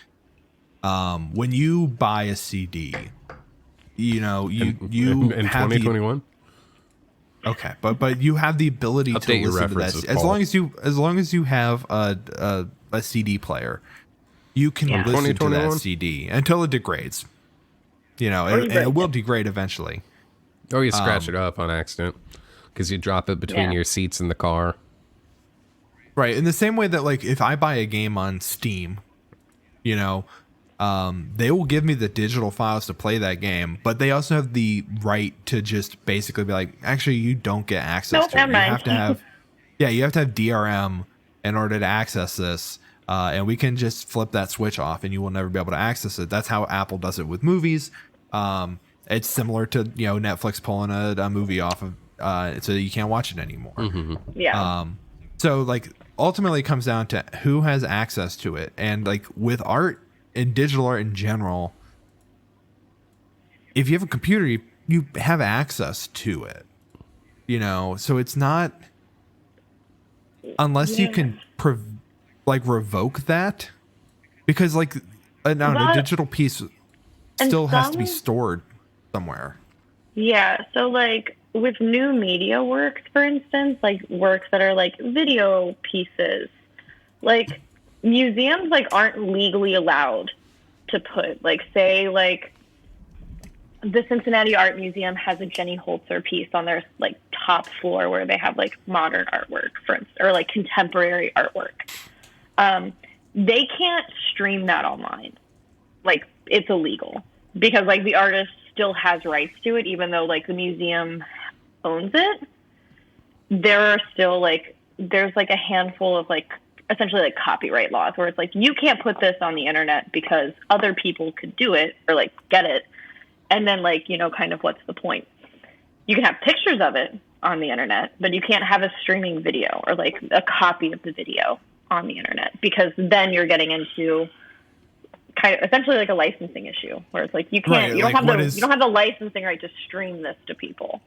When you buy a CD, you in have 2021. Okay, but you have the ability Update to your listen to that references, as Paul. long as you have a CD player, you can Yeah. listen to that 2021? CD until it degrades. And break it will it. degrade eventually. Or you scratch it up on accident because you drop it between Yeah. your seats in the car. Right. In the same way that if I buy a game on Steam, they will give me the digital files to play that game, but they also have the right to just basically be like, actually, you don't get access Nope, to it. never You mind. have to have, you have to have DRM in order to access this. And we can just flip that switch off and you will never be able to access it. That's how Apple does it with movies. It's similar to, Netflix pulling a movie off of, so that you can't watch it anymore. Yeah. So ultimately it comes down to who has access to it. And with art and digital art in general, if you have a computer, you have access to it, so it's not, unless you can revoke that, because a digital piece still has to be stored somewhere. Yeah. So with new media works, for instance, works that are video pieces, museums aren't legally allowed to put say the Cincinnati Art Museum has a Jenny Holzer piece on their top floor where they have modern artwork, for instance, or contemporary artwork. They can't stream that online. It's illegal because the artist still has rights to it, even though the museum owns it. There are still there's a handful of essentially copyright laws where it's you can't put this on the internet because other people could do it or get it. And then kind of what's the point? You can have pictures of it on the internet, but you can't have a streaming video or a copy of the video on the internet, because then you're getting into kind of essentially a licensing issue where it's you can't, Right, you don't have the licensing right to stream this to people.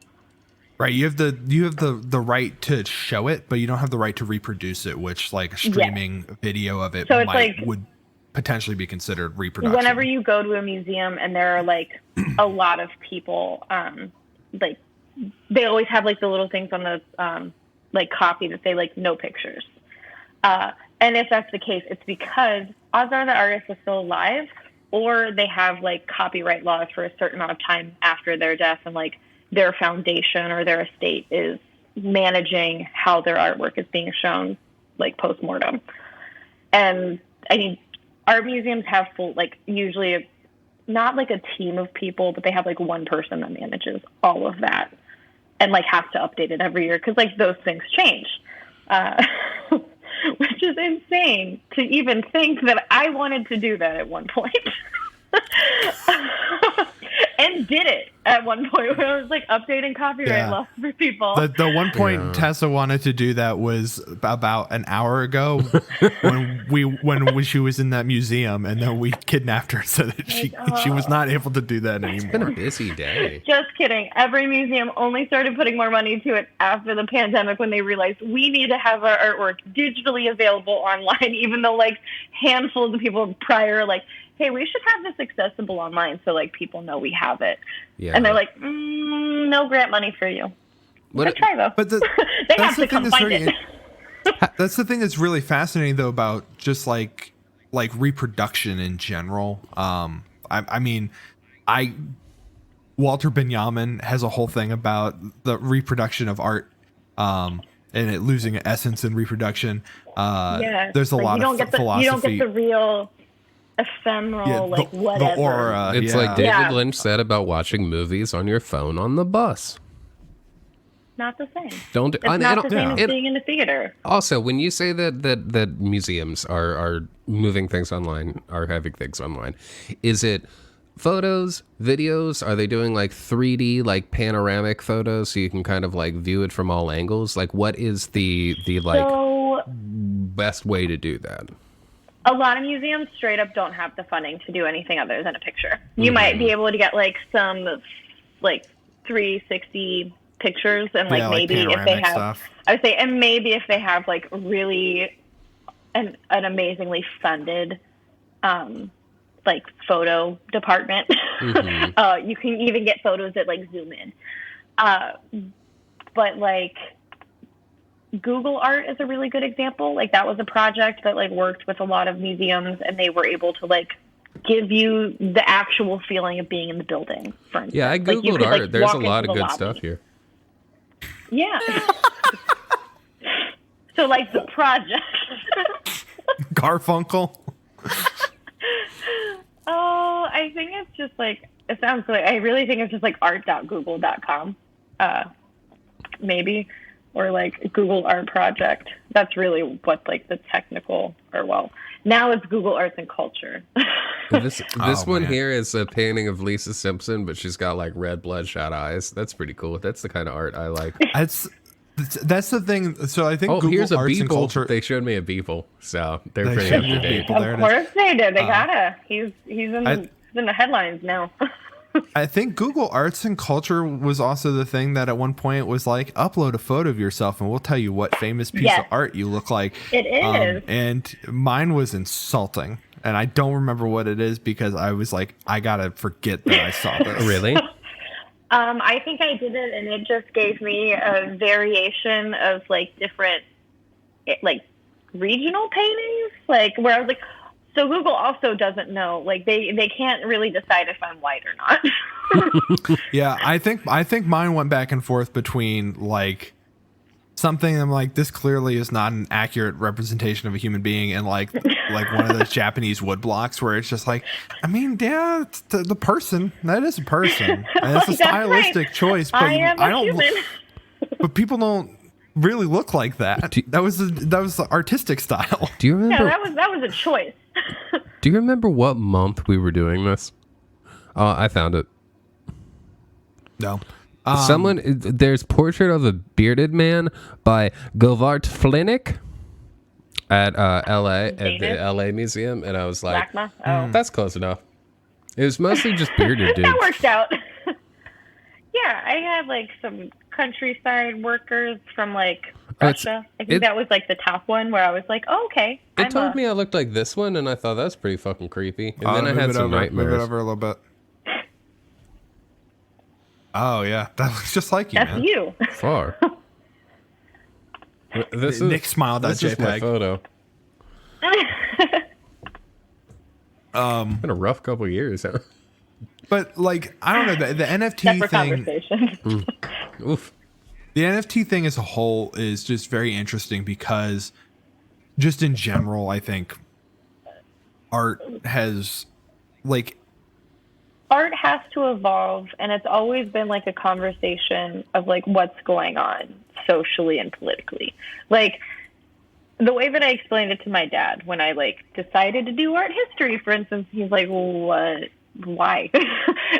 Right, you have the right to show it, but you don't have the right to reproduce it, which a streaming video of it So it's would potentially be considered reproduction. Whenever you go to a museum and there are a lot of people, they always have the little things on the copy that say no pictures. And if that's the case, it's because odds are the artist is still alive, or they have copyright laws for a certain amount of time after their death, and their foundation or their estate is managing how their artwork is being shown post-mortem. And I mean, art museums have full usually not a team of people, but they have one person that manages all of that and has to update it every year because those things change. Which is insane to even think that I wanted to do that at one point. And did it at one point where I was when copyright laws for people. The one point Tessa wanted to do that was about an hour ago when she was in that museum, and then we kidnapped her so that she was not able to do that anymore. It's been a busy day. Just kidding. Every museum only started putting more money to it after the pandemic when they realized we need to have our artwork digitally available online, even though handfuls of people prior hey, we should have this accessible online so like people know we have it. Yeah. And they're like, no grant money for you. Good try though. But they have to come find it. That's the thing that's really fascinating though about just like reproduction in general. I mean, Walter Benjamin has a whole thing about the reproduction of art, and it losing essence in reproduction. There's a lot of philosophy. You don't get the real ephemeral, whatever. The aura. It's like David Lynch said about watching movies on your phone on the bus. Not the same. It's not the same as being in the theater. Also, when you say that museums are moving things online, are having things online, is it photos, videos? Are they doing like 3D, like panoramic photos, so you can kind of like view it from all angles? Like, what is the best way to do that? A lot of museums straight up don't have the funding to do anything other than a picture. You might be able to get like some like 360 pictures and like maybe if they have stuff. I would say, and maybe if they have like really an amazingly funded like photo department, you can even get photos that like zoom in. But like Google Art is a really good example. Like that was a project that like worked with a lot of museums, and they were able to like give you the actual feeling of being in the building. For instance. Yeah, I Googled art. There's a lot of good stuff here. Yeah. So like the project. Garfunkel. Oh, I think it's just like, it sounds like, I really think it's just like art.google.com. Maybe. Or like Google Art Project. That's really what like the technical, or well, now it's Google Arts and Culture. This one here is a painting of Lisa Simpson, but she's got like red bloodshot eyes. That's pretty cool. That's the kind of art I like. That's the thing. So I think Google here's a Arts Beeple. and Culture. They showed me a Beeple, so they're pretty up to date. Of course they did. They gotta. He's in the headlines now. I think Google Arts and Culture was also the thing that at one point was like, upload a photo of yourself and we'll tell you what famous piece of art you look like. It is. And mine was insulting. And I don't remember what it is because I was like, I gotta forget that I saw this. Really? I think I did it, and it just gave me a variation of like different, like regional paintings, like where I was like, so Google also doesn't know, like they can't really decide if I'm white or not. Yeah, I think mine went back and forth between like something I'm like, this clearly is not an accurate representation of a human being, and like one of those Japanese wood blocks where it's just like, I mean, yeah, it's the person, that is a person, and it's a stylistic choice, but I don't. Human. But people don't really look like that. That was the artistic style. Do you remember? Yeah, that was a choice. Do you remember what month we were doing this? I found it. No. There's Portrait of a Bearded Man by Govart Flinick at LA at the LA Museum, and I was like, that's close enough. It was mostly just bearded dudes. That worked out. Yeah, I had like some countryside workers from like Russia. I think that was like the top one where I was like, oh, okay. It told me I looked like this one, and I thought that's pretty fucking creepy. And then I had some nightmares. Move it over a little bit. Oh yeah, that looks just like you. That's man. you. Far. This Nick smiled. This is my photo. Been a rough couple of years, huh? But like, I don't know, the NFT thing. Oof. The NFT thing as a whole is just very interesting because, just in general, I think art has to evolve, and it's always been like a conversation of like what's going on socially and politically. Like the way that I explained it to my dad when I like decided to do art history, for instance, he's like, what? Why?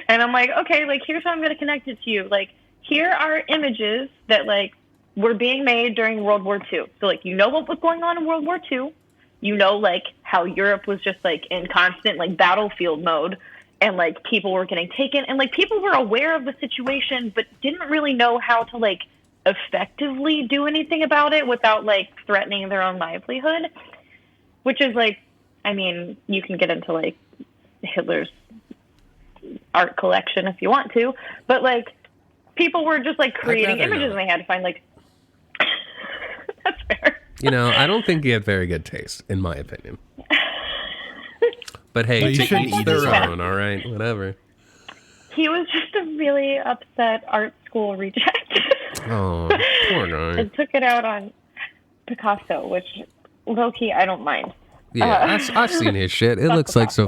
And I'm like, okay, like here's how I'm going to connect it to you. Like here are images that like were being made during World War II. So like, you know what was going on in World War II. You know, like how Europe was just like in constant like battlefield mode, and like people were getting taken, and like people were aware of the situation, but didn't really know how to like effectively do anything about it without like threatening their own livelihood, which is like, I mean, you can get into like Hitler's art collection if you want to, but like people were just like creating images and they had to find like that's fair. You know, I don't think he had very good taste, in my opinion. But hey, you shouldn't each eat their his art. own, all right? Whatever. He was just a really upset art school reject. Oh, poor guy. And took it out on Picasso, which low-key I don't mind. Yeah, I've seen his shit. It looks like Picasso.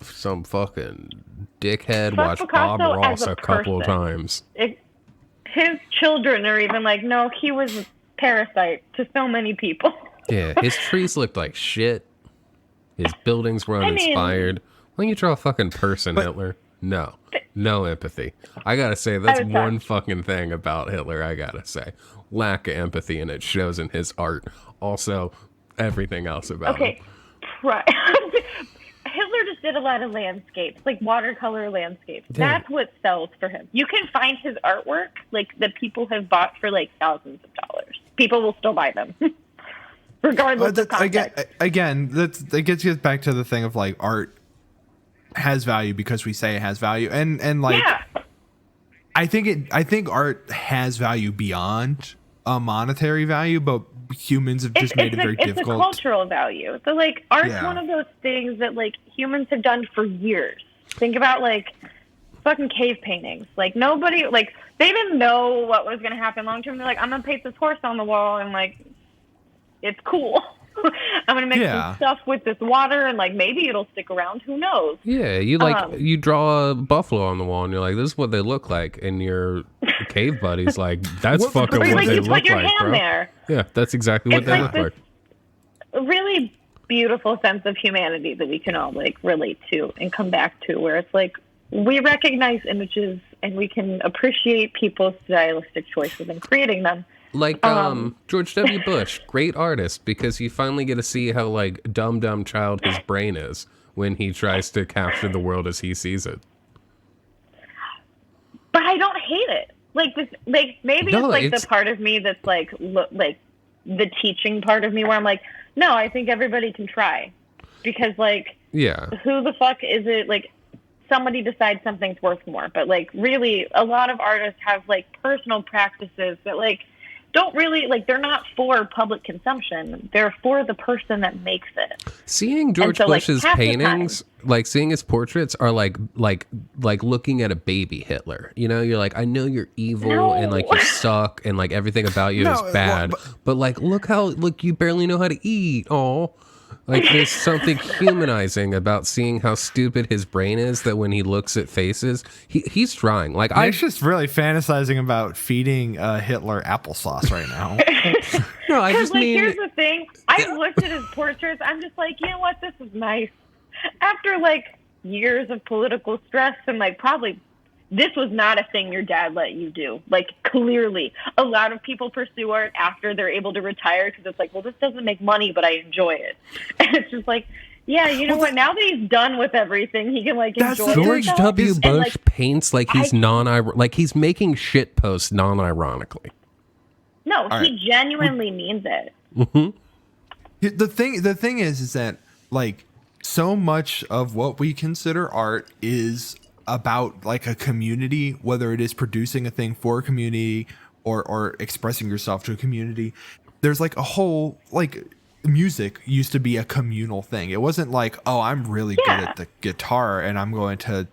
some fucking dickhead Fuck watched Bob Picasso Ross as a a couple of person. times. His children are even like, no, he was a parasite to so many people. Yeah, his trees looked like shit. His buildings were uninspired. Why don't you draw a fucking person, Hitler? No empathy. I gotta say, that's one fucking thing about Hitler, I gotta say. Lack of empathy, and it shows in his art. Also, everything else about him. Hitler just did a lot of landscapes, like watercolor landscapes. Yeah. That's what sells for him. You can find his artwork, like, that people have bought for, like, thousands of dollars. People will still buy them, regardless of context. Again, that gets you back to the thing of, like, art has value because we say it has value. And like, Yeah. I think art has value beyond a monetary value, but humans have just made it very difficult. It's a cultural value. So, like, art's Yeah. one of those things that, like, humans have done for years. Think about, like, fucking cave paintings. Like, nobody, like, they didn't know what was going to happen long term. They're like, I'm going to paint this horse on the wall, and, like, it's cool. I'm going to make some stuff with this water, and, like, maybe it'll stick around. Who knows? Yeah, you draw a buffalo on the wall, and you're like, this is what they look like. And your cave buddy's like, that's fucking what like, they you look put your like, hand bro. there. Yeah, that's exactly what It's they like look like. A really beautiful sense of humanity that we can all, like, relate to and come back to, where it's like we recognize images and we can appreciate people's stylistic choices in creating them. Like George W. Bush, great artist, because you finally get to see how, like, dumb child his brain is when he tries to capture the world as he sees it. But I don't hate it. Like, this, like, maybe No, it's like it's- the part of me that's like like the teaching part of me, where I'm like, no, I think everybody can try, because, like, Yeah. who the fuck is it? Like, somebody decides something's worth more, but, like, really, a lot of artists have, like, personal practices that, like, don't really, like, they're not for public consumption. They're for the person that makes it. Seeing George so, like, Bush's half the paintings, like seeing his portraits, are like looking at a baby Hitler. You know, you're like, I know you're evil and, like, you suck and, like, everything about you is bad, but like, look, you barely know how to eat. Oh, like, there's something humanizing about seeing how stupid his brain is, that when he looks at faces, he's trying. Like, I'm just really fantasizing about feeding Hitler applesauce right now. No, I just Like, mean, here's the thing. I looked at his portraits. I'm just like, you know what? This is nice. After, like, years of political stress and, like, probably this was not a thing your dad let you do. Like, clearly, a lot of people pursue art after they're able to retire because it's like, well, this doesn't make money, but I enjoy it. And it's just like, yeah, you know what? Now that he's done with everything, he can, like, enjoy it. George W. Bush like, paints like he's like he's making shit posts non-ironically. No, he genuinely means it. The thing is that, like, so much of what we consider art is about, like, a community, whether it is producing a thing for a community or expressing yourself to a community. There's, like, a whole, like, music used to be a communal thing. It wasn't like, oh, I'm really good at the guitar and I'm going to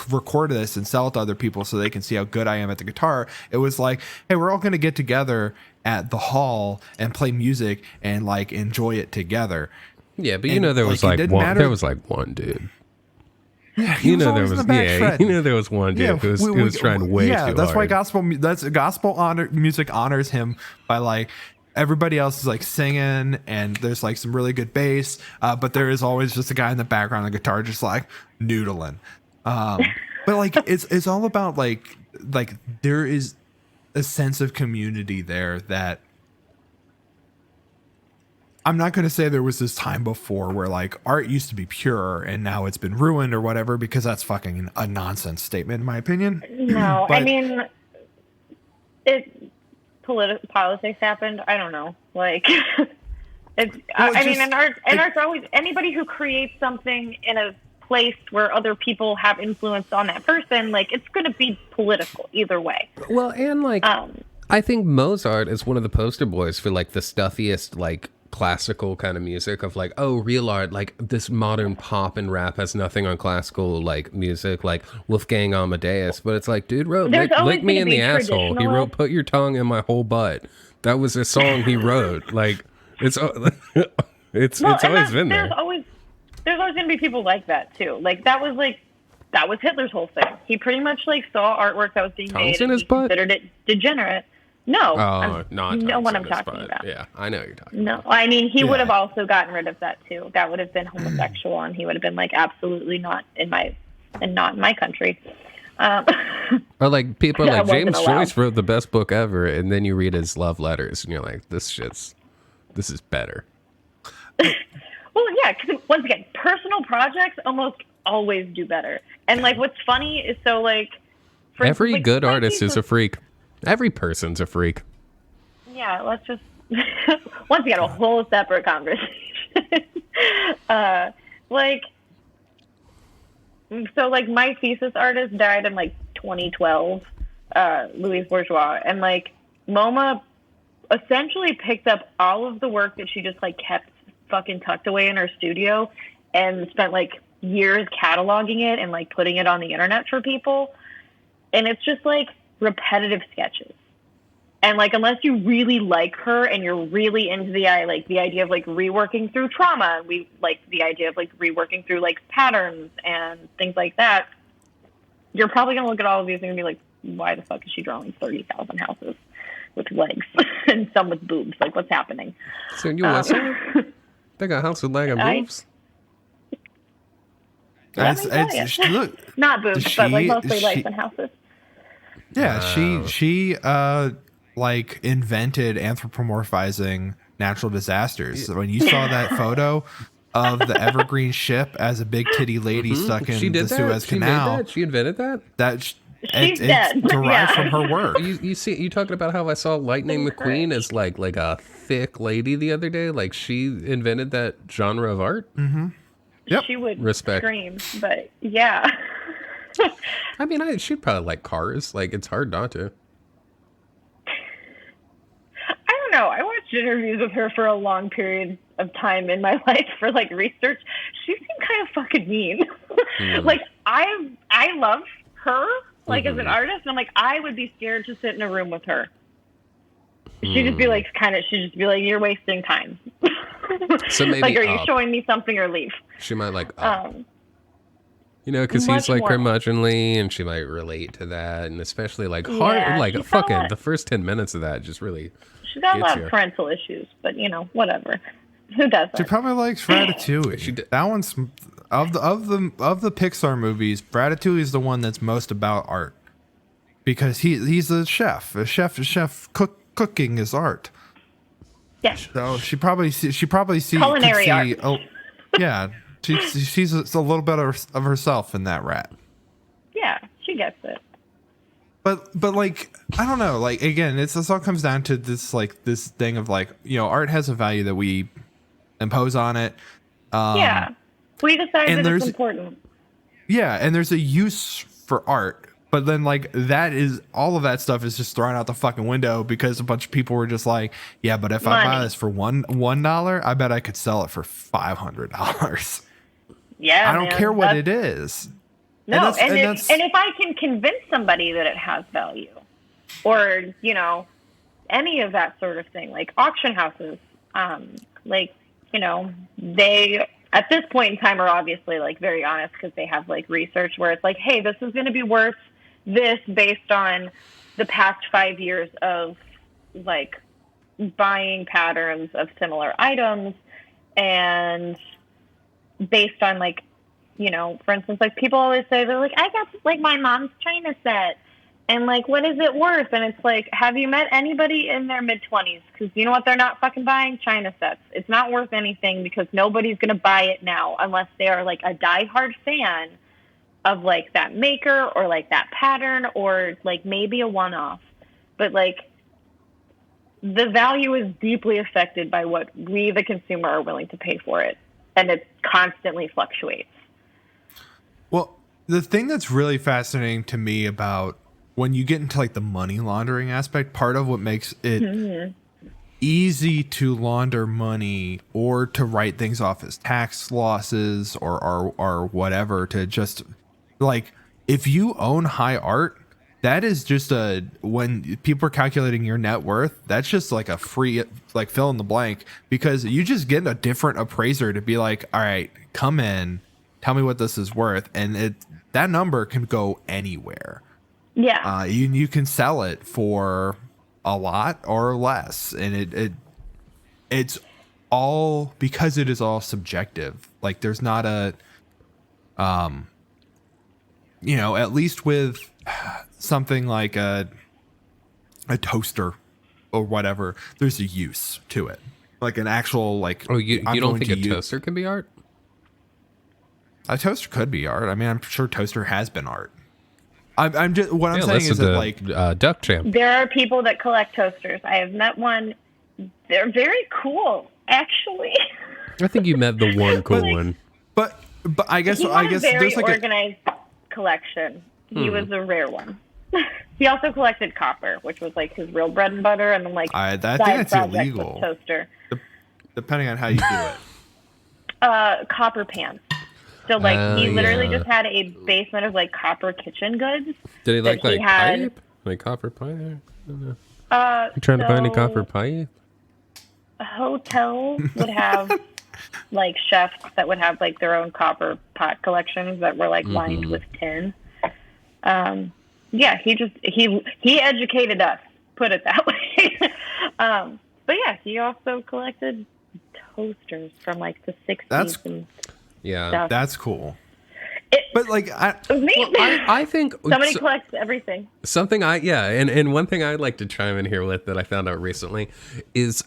record this and sell it to other people so they can see how good I am at the guitar. It was like, hey, we're all going to get together at the hall and play music and, like, enjoy it together. Yeah, but you know, there was, like, one dude. Yeah, you know, there was one dude who was trying way too hard. That's why gospel music honors him by, like, everybody else is, like, singing and there's, like, some really good bass, but there is always just a guy in the background on the guitar just, like, noodling. But, like, it's all about, like there is a sense of community there that I'm not going to say there was this time before where, like, art used to be pure and now it's been ruined or whatever, because that's fucking a nonsense statement in my opinion. No, But, I mean, politics happened. I don't know. Like, It's, Well, I mean, just- art's always anybody who creates something in a place where other people have influence on that person, like it's going to be political either way. Well, and like, I think Mozart is one of the poster boys for like the stuffiest, like classical kind of music of like, oh, real art, like this modern pop and rap has nothing on classical like music, like Wolfgang Amadeus. But it's like, dude wrote There's always lick me gonna in be the asshole. He wrote Put Your Tongue in My Whole Butt. That was a song he wrote. Like, it's always been there. There's always going to be people like that too. Like that was Hitler's whole thing. He pretty much like saw artwork that was being Tongues made in and his he butt? considered it degenerate. No, Not you know what I'm tongues in his talking butt. about. Yeah, I know what you're talking. No, I mean he Yeah. would have also gotten rid of that too. That would have been homosexual, and he would have been like absolutely not in my country. Or like people are I like wasn't James allowed. Joyce wrote the best book ever, and then you read his love letters, and you're like, this is better. Well, yeah, because once again, personal projects almost always do better. And like, what's funny is so like, for Every instance, like, good my artist piece is a freak. Every person's a freak. Yeah, let's just once again a whole separate conversation. Like, so like my thesis artist died in like 2012, Louise Bourgeois, and like MoMA essentially picked up all of the work that she just like kept fucking tucked away in her studio and spent like years cataloging it and like putting it on the internet for people. And it's just like repetitive sketches. And like, unless you really like her and you're really into the idea of like reworking through trauma, and we like the idea of like reworking through like patterns and things like that, you're probably going to look at all of these and be like, why the fuck is she drawing 30,000 houses with legs and some with boobs? Like, what's happening? So you want something? They got a house with leg and boobs. Look, Not boobs, but like mostly she- legs and houses. yeah, she like invented anthropomorphizing natural disasters. When you saw that photo of the Evergreen ship as a big titty lady stuck in She did the that. Suez She made Canal, that. She invented that. She's dead. It's derived Yeah. from her work. You talking about how I saw Lightning McQueen as like a thick lady the other day? Like she invented that genre of art. Yep. She would Respect. scream, but yeah. I mean, she'd probably like cars. Like it's hard not to. I don't know. I watched interviews with her for a long period of time in my life for like research. She seemed kind of fucking mean. Like I love her like as an artist. And I'm like, I would be scared to sit in a room with her. She'd just be like, she'd just be like, you're wasting time. So maybe like, are you up. showing me something or leave? She might like up. You know, because much he's like more. curmudgeonly, and she might relate to that, and especially like Yeah, hard, like she's got a fucking lot- the first 10 minutes of that just really. She's got a Gets lot ya. of parental issues, but you know, whatever. Who doesn't? She probably likes Ratatouille. She did- That one's of the Pixar movies. Ratatouille is the one that's most about art because he's a chef. A chef cooking is art. Yeah. So she probably sees Culinary art. Oh, yeah. She sees a little bit of herself in that rat. Yeah, she gets it. But like I don't know, like again, this all comes down to this thing of like, you know, art has a value that we impose on it. Yeah. We decide and that it's there's- important. Yeah, and there's a use for art, but then like that is all of that stuff is just thrown out the fucking window because a bunch of people were just like, yeah, but if I buy Money. this for $1, I bet I could sell it for $500. Yeah. I don't man, care what that's- it is. No, and that's- if I can convince somebody that it has value, or you know, any of that sort of thing, like auction houses, like you know, they at this point in time are obviously like very honest because they have like research where it's like, hey, this is going to be worth this based on the past 5 years of like buying patterns of similar items, and based on like, you know, for instance, like people always say, they're like, I got like my mom's China set, and like, what is it worth? And it's like, have you met anybody in their mid-20s? Because you know what, they're not fucking buying China sets. It's not worth anything because nobody's gonna buy it now unless they are like a diehard fan of like that maker or like that pattern or like maybe a one-off. But like, the value is deeply affected by what we, the consumer, are willing to pay for it. And it constantly fluctuates. Well, the thing that's really fascinating to me about when you get into like the money laundering aspect, part of what makes it easy to launder money or to write things off as tax losses or whatever, to just like, if you own high art, that is just when people are calculating your net worth, that's just like a free, like, fill in the blank, because you just get a different appraiser to be like, all right, come in, tell me what this is worth. And that number can go anywhere. Yeah. You can sell it for a lot or less. And it's all, because it is all subjective. Like, there's not a, at least with something like a toaster or whatever, there's a use to it, like an actual, like, Oh, you don't think a toaster can be art? A toaster could be art. I mean, I'm sure toaster has been art. I'm just, what I'm saying is that, like, Duck Champ. There are people that collect toasters. I have met one. They're very cool, actually. I think you met the one cool one. But I guess He had a very there's like organized collection. He was a rare one. He also collected copper, which was like his real bread and butter, and then like I think side that's projects illegal. with toaster. Depending on how you do it. Copper pans. So like he literally yeah. just had a basement of like copper kitchen goods. Did he like that he had- pipe? Like copper pipe? I don't know. You trying to buy any copper pipe? Hotels would have like chefs that would have like their own copper pot collections that were like lined with tin. Yeah, he educated us, put it that way. But yeah, he also collected toasters from like the 60s. Yeah, that's cool. But like, I think somebody collects everything. Something and one thing I'd like to chime in here with that I found out recently is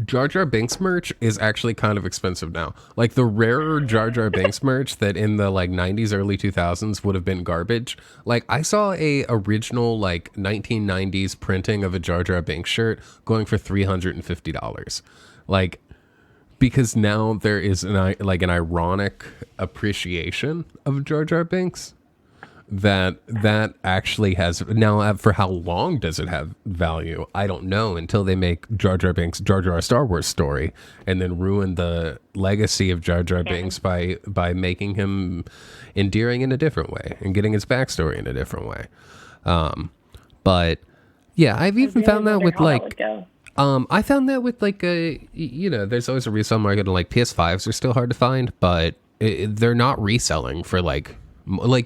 Jar Jar Binks merch is actually kind of expensive now. Like the rarer Jar Jar Binks merch that in the like 90s, early 2000s would have been garbage. Like I saw a original like 1990s printing of a Jar Jar Binks shirt going for $350. Like, because now there is an ironic appreciation of Jar Jar Binks that actually has now. For how long does it have value? I don't know until they make Jar Jar Binks Jar Jar Star Wars story and then ruin the legacy of Jar Jar Binks by making him endearing in a different way and getting his backstory in a different way. But yeah, I've even found that with like. I found that with like there's always a resale market, and like PS5s are still hard to find, but they're not reselling for like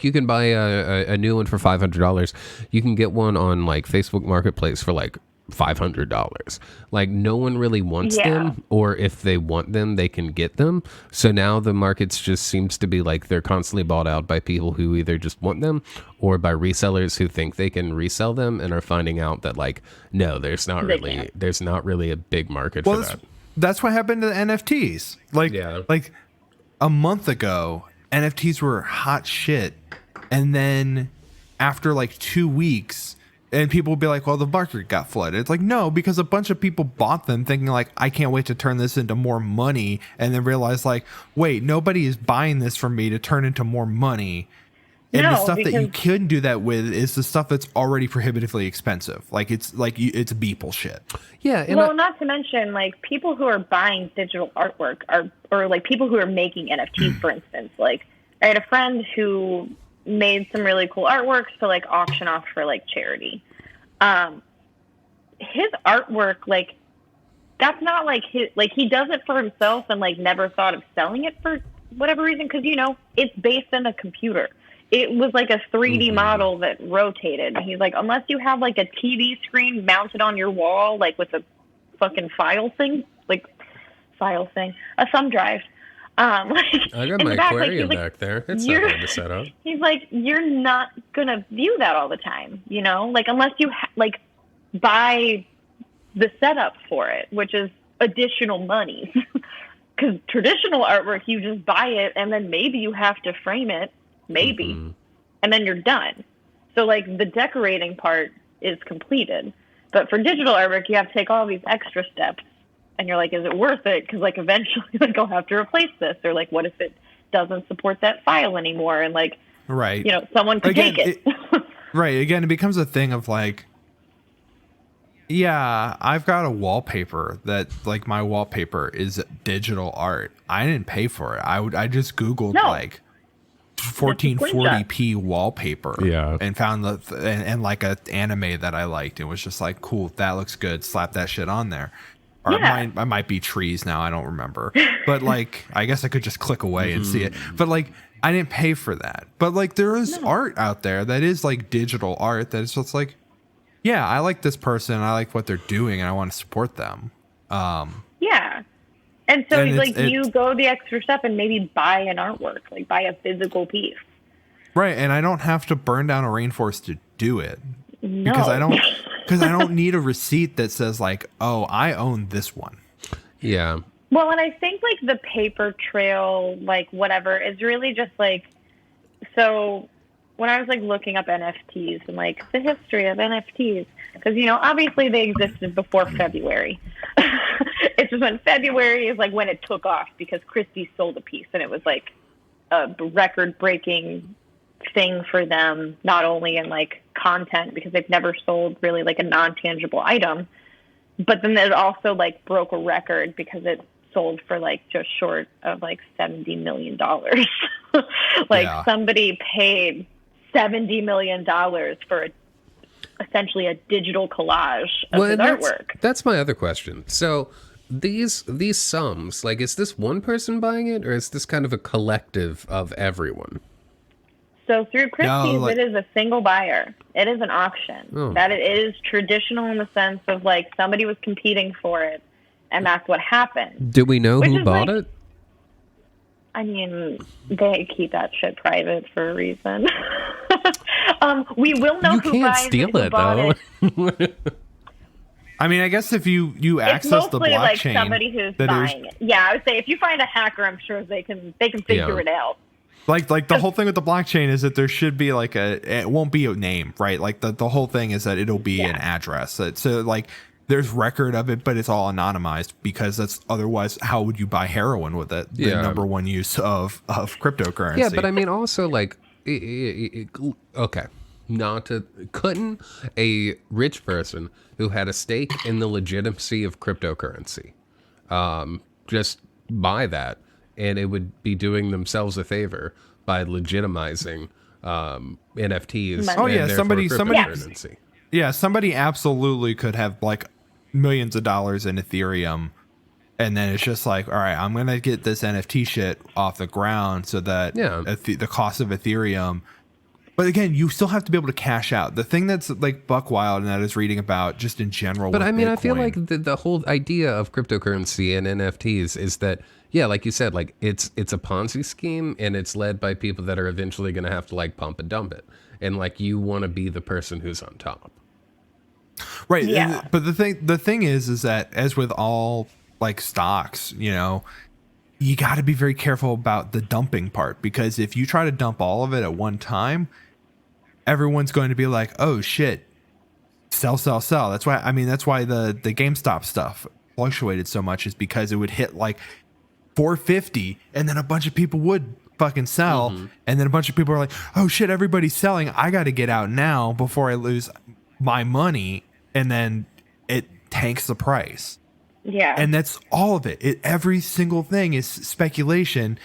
you can buy a new one for $500. You can get one on like Facebook Marketplace for like $500. Like no one really wants them, or if they want them, they can get them. So now the markets just seems to be like they're constantly bought out by people who either just want them or by resellers who think they can resell them and are finding out that like no, there's not really a big market for that. That's what happened to the NFTs. Like a month ago, NFTs were hot shit, and then after like 2 weeks. And people will be like, well, the market got flooded. It's like, no, because a bunch of people bought them thinking like, I can't wait to turn this into more money. And then realize like, wait, nobody is buying this from me to turn into more money. And the stuff that you couldn't do that with is the stuff that's already prohibitively expensive. Like it's Beeple shit. Yeah. Well, not to mention like people who are buying digital artwork or like people who are making NFTs, for instance. Like I had a friend who made some really cool artworks to like auction off for like charity. His artwork, like that's not like he does it for himself and like never thought of selling it for whatever reason, because it's based in a computer. It was like a 3D model that rotated. He's like, unless you have like a TV screen mounted on your wall, like with a fucking a thumb drive. I got my aquarium back there. It's not hard to set up. He's like, you're not gonna view that all the time, like unless you buy the setup for it, which is additional money. Because traditional artwork, you just buy it and then maybe you have to frame it, and then you're done. So like the decorating part is completed. But for digital artwork, you have to take all these extra steps, and you're like, is it worth it? Because like eventually, like I'll have to replace this, or like what if it doesn't support that file anymore? And like, right, you know, someone could take it. Right. Again, it becomes a thing of like, yeah, I've got a wallpaper that like my wallpaper is digital art. I didn't pay for it. I just Googled like 1440p wallpaper, and found and like a anime that I liked. It was just like, cool, that looks good. Slap that shit on there. Or it might be trees now. I don't remember. But like, I guess I could just click away and see it. But like, I didn't pay for that. But like, there is art out there that is like digital art that is just like, yeah, I like this person. I like what they're doing, and I want to support them. Yeah. And so you go the extra step and maybe buy an artwork, like buy a physical piece. Right. And I don't have to burn down a rainforest to do it. No. Because I don't need a receipt that says like, oh, I own this one. Yeah. Well, and I think like the paper trail, like whatever, is really just like, so when I was like looking up NFTs and like the history of NFTs, because, you know, obviously they existed before February. It's just when February is like when it took off, because Christie sold a piece and it was like a record breaking thing for them, not only in like content, because they've never sold really like a non-tangible item, but then it also like broke a record because it sold for like just short of like $70 million. Like somebody paid $70 million for essentially a digital collage of his artwork. That's my other question. So these sums, like, is this one person buying it, or is this kind of a collective of everyone? So through Christie's, it is a single buyer. It is an auction. That it is traditional in the sense of like somebody was competing for it, and that's what happened. Do we know who bought it? I mean, they keep that shit private for a reason. We will know who can't buys steal it, though. I mean, I guess if you access the blockchain, like somebody who's buying it. Yeah, I would say if you find a hacker, I'm sure they can figure it out. Like the whole thing with the blockchain is that there should be like it won't be a name, right? Like the whole thing is that it'll be an address. So like there's record of it, but it's all anonymized, because that's otherwise how would you buy heroin with it? The number one use of cryptocurrency. Yeah, but I mean also like okay. Couldn't a rich person who had a stake in the legitimacy of cryptocurrency just buy that, and it would be doing themselves a favor by legitimizing NFTs? Oh yeah, somebody absolutely could have like millions of dollars in Ethereum, and then it's just like, all right, I'm gonna get this NFT shit off the ground so that the cost of Ethereum. But again, you still have to be able to cash out. The thing that's like buck wild, and that is reading about just in general. But I mean, Bitcoin, I feel like the whole idea of cryptocurrency and NFTs is that, yeah, like you said, like it's a Ponzi scheme, and it's led by people that are eventually going to have to like pump and dump it, and like you want to be the person who's on top. Right. Yeah. But the thing is that as with all like stocks, you know, you got to be very careful about the dumping part, because if you try to dump all of it at one time, everyone's going to be like, oh shit, sell. That's why the GameStop stuff fluctuated so much, is because it would hit like 450 and then a bunch of people would fucking sell. And then a bunch of people are like, oh shit, everybody's selling. I got to get out now before I lose my money. And then it tanks the price. Yeah. And that's all of it. Every single thing is speculation.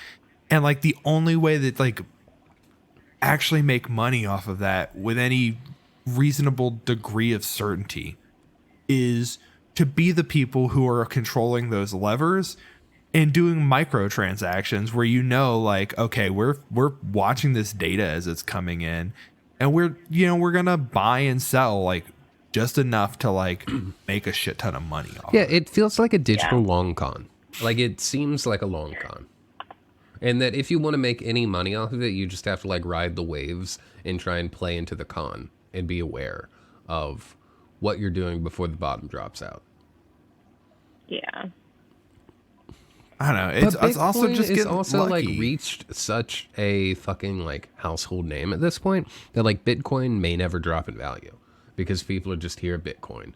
And like the only way that like actually make money off of that with any reasonable degree of certainty is to be the people who are controlling those levers and doing microtransactions where, you know, like, okay, we're watching this data as it's coming in, and we're going to buy and sell like just enough to like make a shit ton of money off. Yeah, it feels like a digital long con. Like it seems like a long con. And that if you want to make any money off of it, you just have to like ride the waves and try and play into the con and be aware of what you're doing before the bottom drops out. Yeah. I don't know. It's also just getting lucky. Like reached such a fucking like household name at this point that like Bitcoin may never drop in value, because people are just here Bitcoin.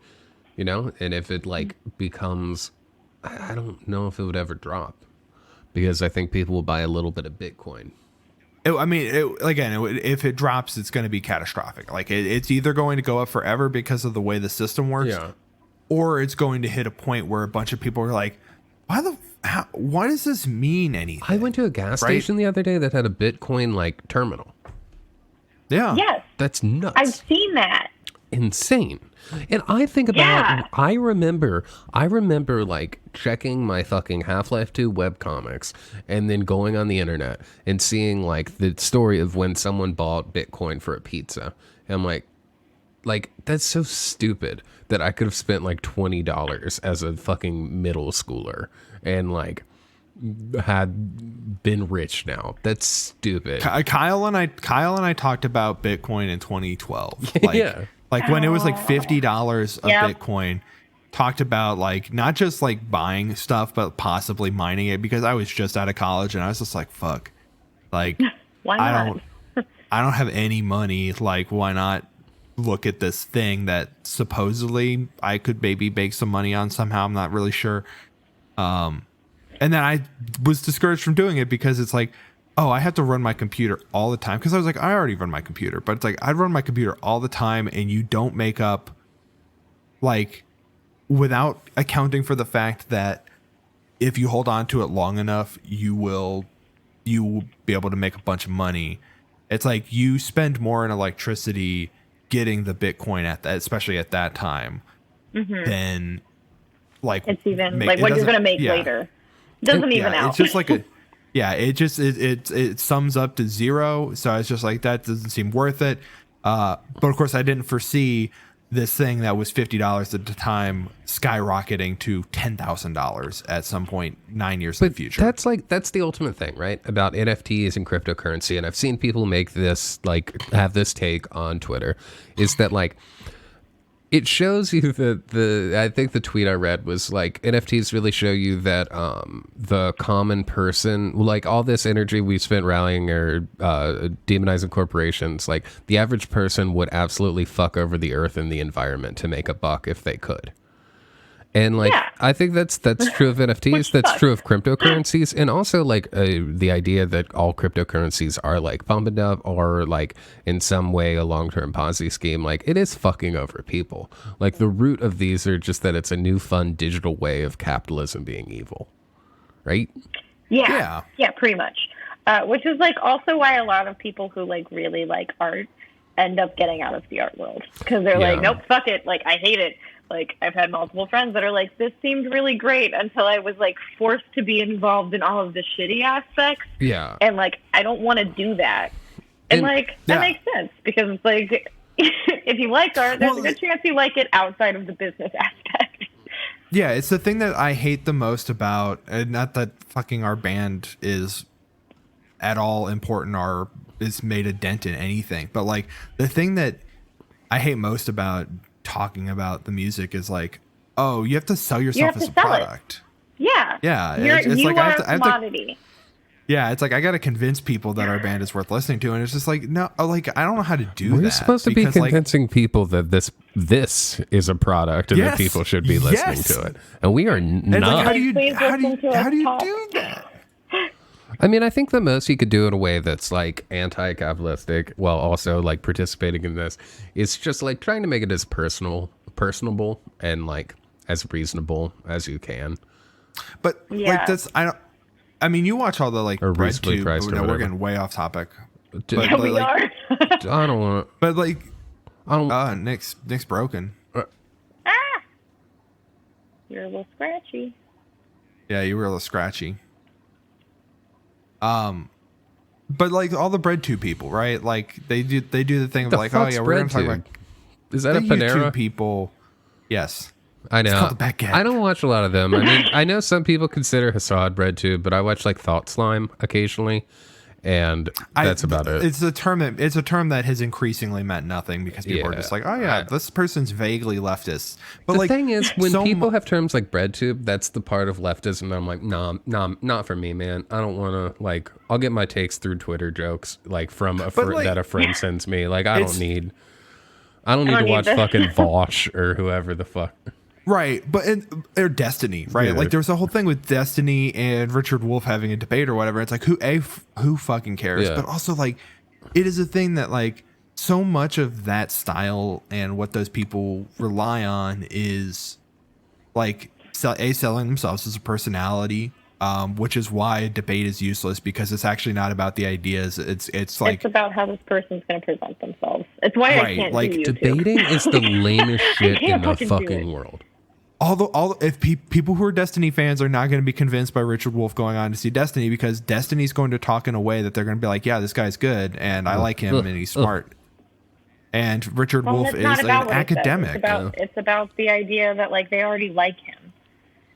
you know? And if it like becomes, I don't know if it would ever drop, because I think people will buy a little bit of Bitcoin. If it drops, it's going to be catastrophic. Like it's either going to go up forever because of the way the system works, or it's going to hit a point where a bunch of people are like, why does this mean anything? I went to a gas station the other day that had a Bitcoin like terminal. Yeah. Yes. That's nuts. I've seen that. Insane. And I think about, I remember like checking my fucking Half-Life 2 webcomics and then going on the internet and seeing like the story of when someone bought Bitcoin for a pizza. And I'm like, that's so stupid that I could have spent like $20 as a fucking middle schooler and like had been rich now. That's stupid. Kyle and I talked about Bitcoin in 2012. Like when it was like $50 a Bitcoin, talked about like not just like buying stuff, but possibly mining it, because I was just out of college and I was just like, fuck, like why not? I don't have any money. Like, why not look at this thing that supposedly I could maybe make some money on somehow? I'm not really sure. And then I was discouraged from doing it because it's like, oh, I have to run my computer all the time. Because I was like, I already run my computer. But it's like, I run my computer all the time, and you don't make up, like, without accounting for the fact that if you hold on to it long enough, you will be able to make a bunch of money. It's like you spend more in electricity getting the Bitcoin at that, especially at that time, than like it's even like what you're going to make later. Doesn't even out. It's just like it sums up to zero. So it's just like, that doesn't seem worth it. But of course I didn't foresee this thing that was $50 at the time skyrocketing to $10,000 at some point 9 years in the future. That's the ultimate thing, right? About NFTs and cryptocurrency. And I've seen people make this, like, have this take on Twitter, is that like, it shows you that I think the tweet I read was like, NFTs really show you that the common person, like all this energy we spent rallying or demonizing corporations, like the average person would absolutely fuck over the earth and the environment to make a buck if they could. And like, I think that's true of NFTs. That's true of cryptocurrencies. And also like the idea that all cryptocurrencies are like pump and dump or like in some way a long-term Ponzi scheme. Like it is fucking over people. Like the root of these are just that it's a new fun digital way of capitalism being evil. Right? Yeah, pretty much. Which is like also why a lot of people who like really like art end up getting out of the art world. Because they're like, nope, fuck it. Like I hate it. Like, I've had multiple friends that are like, this seemed really great until I was, like, forced to be involved in all of the shitty aspects. Yeah. And, like, I don't want to do that. And like, that makes sense. Because, it's like, if you like art, there's a good chance you like it outside of the business aspect. Yeah, it's the thing that I hate the most about, and not that fucking our band is at all important or is made a dent in anything, but, like, the thing that I hate most about talking about the music is like, oh, you have to sell yourself as a product. Yeah. It's you like are a commodity. It's like I got to convince people that our band is worth listening to, and it's just like, no, like I don't know how to do that. We're supposed to be convincing people that this is a product and that people should be listening to it, and we are not. Like, how do you do that? I mean, I think the most you could do in a way that's like anti-capitalistic while also like participating in this is just like trying to make it as personable and like as reasonable as you can. But like that's, I mean, you watch all the like or reasonably priced. We're getting way off topic. We are. I don't want to. But like, I don't. Nick's broken. You're a little scratchy. Yeah, you were a little scratchy. But like all the bread-tube people, right? Like they do the thing of like, oh yeah, we're gonna talk about. Is that a Panera? YouTube people? Yes, I know. It's called the baguette. I don't watch a lot of them. I mean, I know some people consider Hassad bread-tube, but I watch like Thought Slime occasionally, and that's about it. It's a term that has increasingly meant nothing because people are just like, oh yeah, this person's vaguely leftist. But the thing is, when people have terms like bread-tube, that's the part of leftism that I'm like, nah, not for me, man. I don't want to like. I'll get my takes through Twitter jokes, like from that a friend sends me. Like I don't need to watch fucking Vosh or whoever the fuck. Right, but or Destiny, right? Yeah. Like there was a whole thing with Destiny and Richard Wolff having a debate or whatever. It's like who fucking cares? Yeah. But also like it is a thing that like so much of that style and what those people rely on is like selling themselves as a personality, which is why debate is useless because it's actually not about the ideas. It's like it's about how this person's going to present themselves. It's why I Right, can't like, do YouTube. Debating is the lamest shit in can't the fucking do fucking it. world. if people who are Destiny fans are not going to be convinced by Richard Wolff going on to see Destiny because Destiny's going to talk in a way that they're going to be like, yeah, this guy's good and I like him and he's smart. And Richard Well, Wolff it's is not an about what it says. academic. It's about the idea that like they already like him.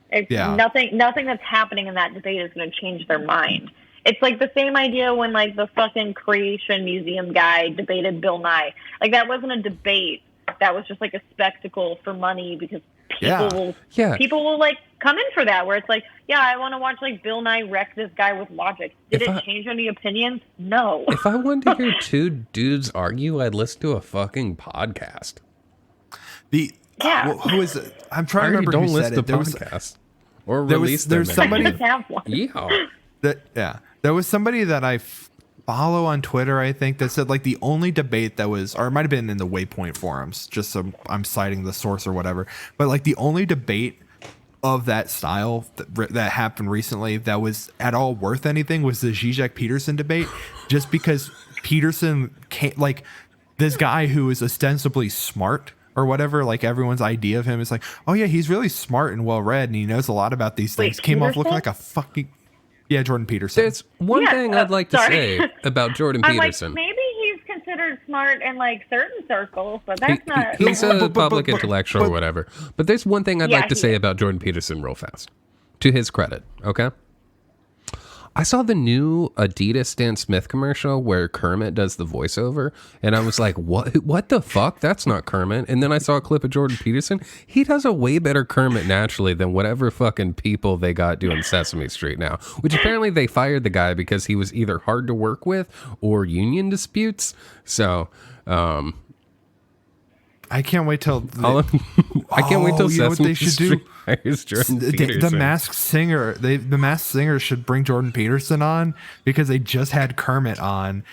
It's Yeah. nothing that's happening in that debate is going to change their mind. It's like the same idea when like the fucking Creation Museum guy debated Bill Nye. Like that wasn't a debate. That was just like a spectacle for money because people will like come in for that where it's like, yeah, I want to watch like Bill Nye wreck this guy with logic. Did it change any opinions? No. If I wanted to hear two dudes argue, I'd listen to a fucking podcast. Who is it? I'm trying to remember Don't who listen said to it. podcasts or release them. There's somebody Have one. Yeah. There was somebody that I follow on Twitter, I think, that said like the only debate that was, or it might have been in the Waypoint forums, just so I'm citing the source or whatever, but like the only debate of that style that happened recently that was at all worth anything was the Zizek Peterson debate, just because Peterson can't, like this guy who is ostensibly smart or whatever, like everyone's idea of him is like, oh yeah, he's really smart and well read and he knows a lot about these things. Came off looking like a fucking Jordan Peterson. There's one thing I'd like to say about Jordan I'm Peterson. like, maybe he's considered smart in like certain circles, but that's not. He's a public intellectual or whatever. But there's one thing I'd like to say is. about Jordan Peterson real fast. To his credit, okay? I saw the new Adidas Stan Smith commercial where Kermit does the voiceover, and I was like, what the fuck? That's not Kermit. And then I saw a clip of Jordan Peterson. He does a way better Kermit naturally than whatever fucking people they got doing Sesame Street now, which apparently they fired the guy because he was either hard to work with or union disputes. So, I can't wait till I can't wait till you know what Sesame they should do? Street hires Jordan The Peterson. Masked Singer. The Masked Singer should bring Jordan Peterson on because they just had Kermit on,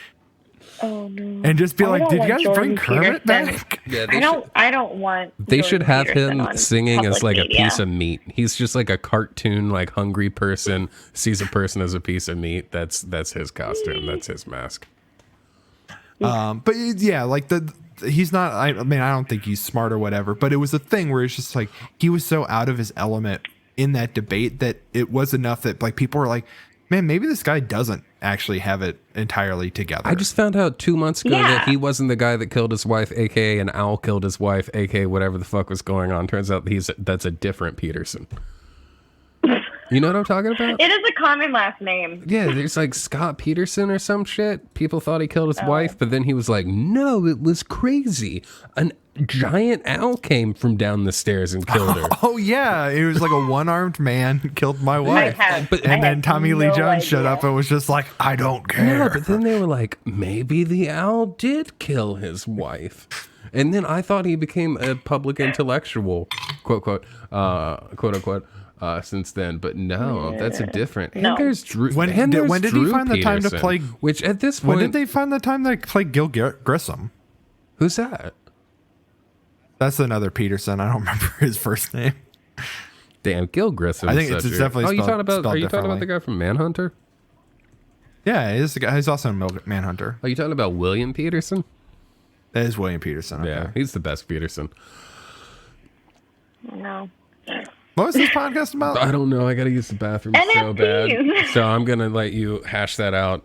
Oh no! and just be I like, don't "Did you want guys Jordan bring Kermit Peterson. back?" Yeah, I don't want. They Jordan should have Peterson him on singing as public like media. a piece of meat. He's just like a cartoon, like hungry person sees a person as a piece of meat. That's his costume. That's his mask. But yeah, like he's not. I mean, I don't think he's smart or whatever. But it was a thing where it's just like he was so out of his element in that debate that it was enough that like people were like, "Man, maybe this guy doesn't actually have it entirely together." I just found out 2 months ago Yeah. that he wasn't the guy that killed his wife, aka an owl killed his wife, aka whatever the fuck was going on. Turns out that's a different Peterson. You know what I'm talking about? It is a common last name. Yeah, there's like Scott Peterson or some shit. People thought he killed his wife, but then he was like, no, it was crazy. A giant owl came from down the stairs and killed her. Oh yeah, it was like a one-armed man killed my wife, and then Tommy Lee Jones showed up and was just like, "I don't care." No, but then they were like, maybe the owl did kill his wife. And then I thought he became a public intellectual, quote, unquote, since then. But no, that's a different. No. And there's Drew. When and did there's he Drew find the time to Peterson, play? Which at this When point, did they find the time to play Gil Grissom? who's that? That's another Peterson. I don't remember his first name. Damn, Gil Grissom. I think is it's such a- definitely Oh, you spelled- talking about? spelled Are you talking about differently. the guy from Manhunter? Yeah, he's the guy. He's also in Manhunter. Are you talking about William Peterson? That is William Peterson. Okay. Yeah, he's the best Peterson. No. What was this podcast about? I don't know. I got to use the bathroom so bad. NFTs. So I'm going to let you hash that out.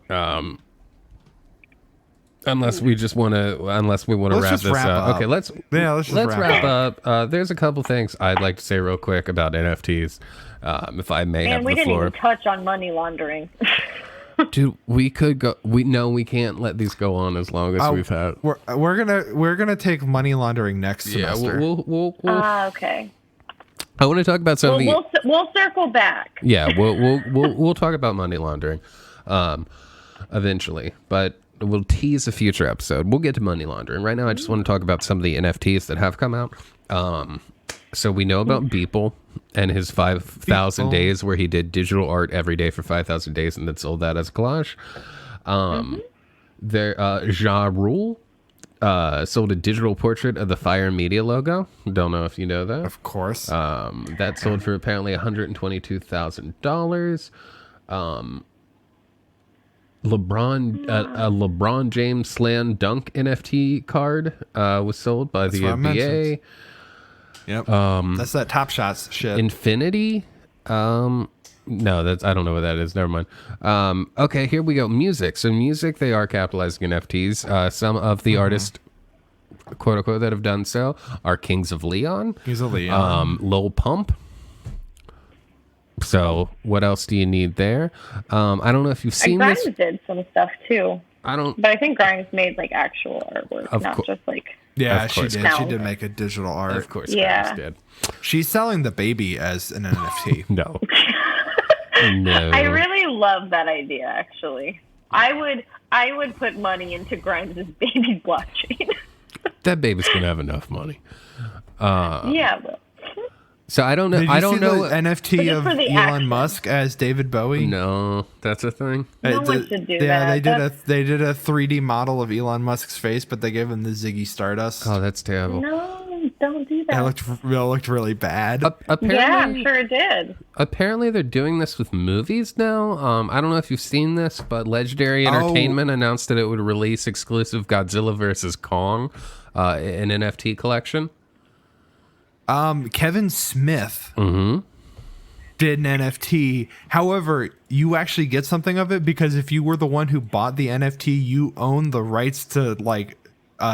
Unless we want to Let's wrap just this wrap up. up. Okay, let's just wrap up. There's a couple things I'd like to say real quick about NFTs. If I may have And we the didn't floor. even touch on money laundering. Dude, we could go. We can't let these go on as long as we've had. We're gonna take money laundering next Yeah, semester. we'll Okay. I want to talk about some of the. We'll circle back. Yeah, we'll talk about money laundering, eventually, but we'll tease a future episode. We'll get to money laundering. Right now, I just want to talk about some of the NFTs that have come out. So we know about Beeple and his 5,000 Beeple. days where he did digital art every day for 5,000 days and then sold that as a collage. There, Ja Rule sold a digital portrait of the Fire Media logo. Don't know if you know that. Of course. That sold for apparently $122,000. LeBron James Slam Dunk NFT card was sold by the what I NBA. Yep. That's that Top Shots shit. Infinity. No, that's I don't know what that is. Never mind. Okay, here we go. Music. So music, they are capitalizing NFTs. Some of the artists, quote unquote, that have done so are Kings of Leon. He's a Leon. Lil Pump. So what else do you need there? I don't know if you've seen Grimes this. did some stuff too, But but I think Grimes made like actual artwork, not just like. Yeah, Of she course. did. No. She did make a digital art. Of course, Yeah. Grimes did. She's selling the baby as an NFT. No. No. I really love that idea. Actually, I would put money into Grimes' baby blockchain. That baby's gonna have enough money. Yeah, but So I don't know. Did you I don't see know. the NFT Just of for the Elon action. Musk as David Bowie? No, that's a thing. No one should do yeah, that. they did a 3D model of Elon Musk's face, but they gave him the Ziggy Stardust. Oh, that's terrible. no, don't do that. It looked really bad. Yeah, Apparently, I'm sure it did. apparently they're doing this with movies now. I don't know if you've seen this, but Legendary Entertainment announced that it would release exclusive Godzilla vs. Kong, an NFT collection. Kevin Smith did an NFT. However, you actually get something of it because if you were the one who bought the NFT, you own the rights to like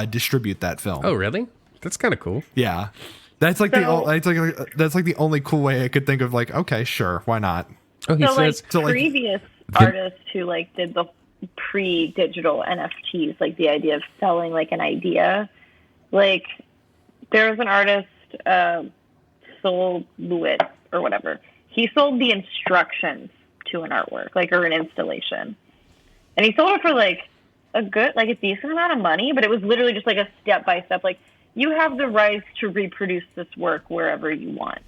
distribute that film. Oh, really? That's kind of cool. Yeah, that's like So- that's like the only cool way I could think of. Like, okay, sure, why not? Oh, he So like says. previous artists who like did the pre-digital NFTs, like the idea of selling like an idea, like there was an artist, Soul Lewitt or whatever. He sold the instructions to an artwork, like or an installation, and he sold it for like a decent amount of money. But it was literally just like a step by step, like you have the rights to reproduce this work wherever you want,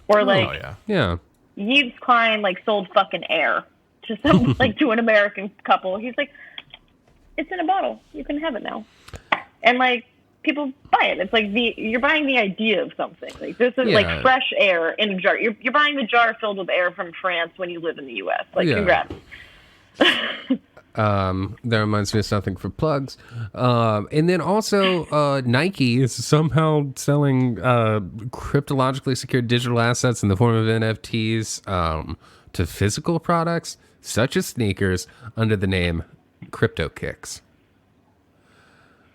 or like. Oh yeah. Yeah. Yves Klein like sold fucking air to some like to an American couple. He's like, it's in a bottle. You can have it now. And like people buy it. It's like you're buying the idea of something. Like this is like fresh air in a jar. You're buying the jar filled with air from France when you live in the US. Like congrats. That reminds me of something for plugs. And then also Nike is somehow selling cryptologically secured digital assets in the form of NFTs to physical products such as sneakers under the name Crypto Kicks.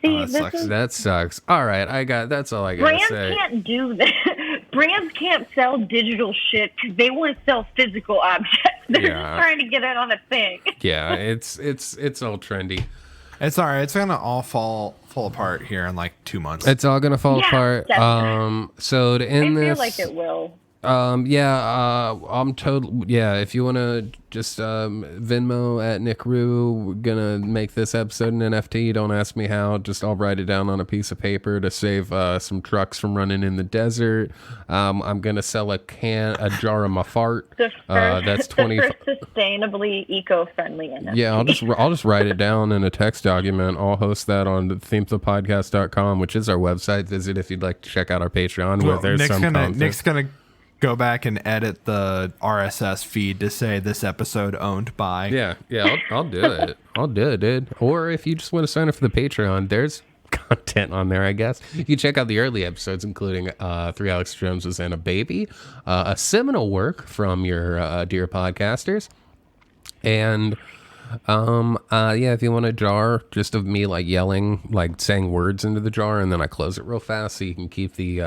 See, That sucks. All right, that's all I gotta brands say. can't do that. Brands can't sell digital shit because they want to sell physical objects. They're just trying to get it on a thing. Yeah, it's all trendy. It's all right. It's gonna all fall apart here in like 2 months. It's all gonna fall apart. Definitely. So to I end feel this, like it will. I'm total. Yeah, if you want to just Venmo at Nick Rue, we're gonna make this episode an NFT. Don't ask me how. Just I'll write it down on a piece of paper to save some trucks from running in the desert. I'm gonna sell a jar of my fart. That's 20. The first sustainably eco-friendly NFT. Yeah, I'll just write it down in a text document. I'll host that on themethepodcast.com, which is our website. Visit if you'd like to check out our Patreon, where there's some content. Nick's gonna go back and edit the RSS feed to say this episode owned by. Yeah, I'll do it. I'll do it, dude. Or if you just want to sign up for the Patreon, there's content on there, I guess. You can check out the early episodes, including 3 Alex Joneses and a Baby, a seminal work from your dear podcasters. And if you want a jar just of me like yelling, like saying words into the jar, and then I close it real fast so you can keep the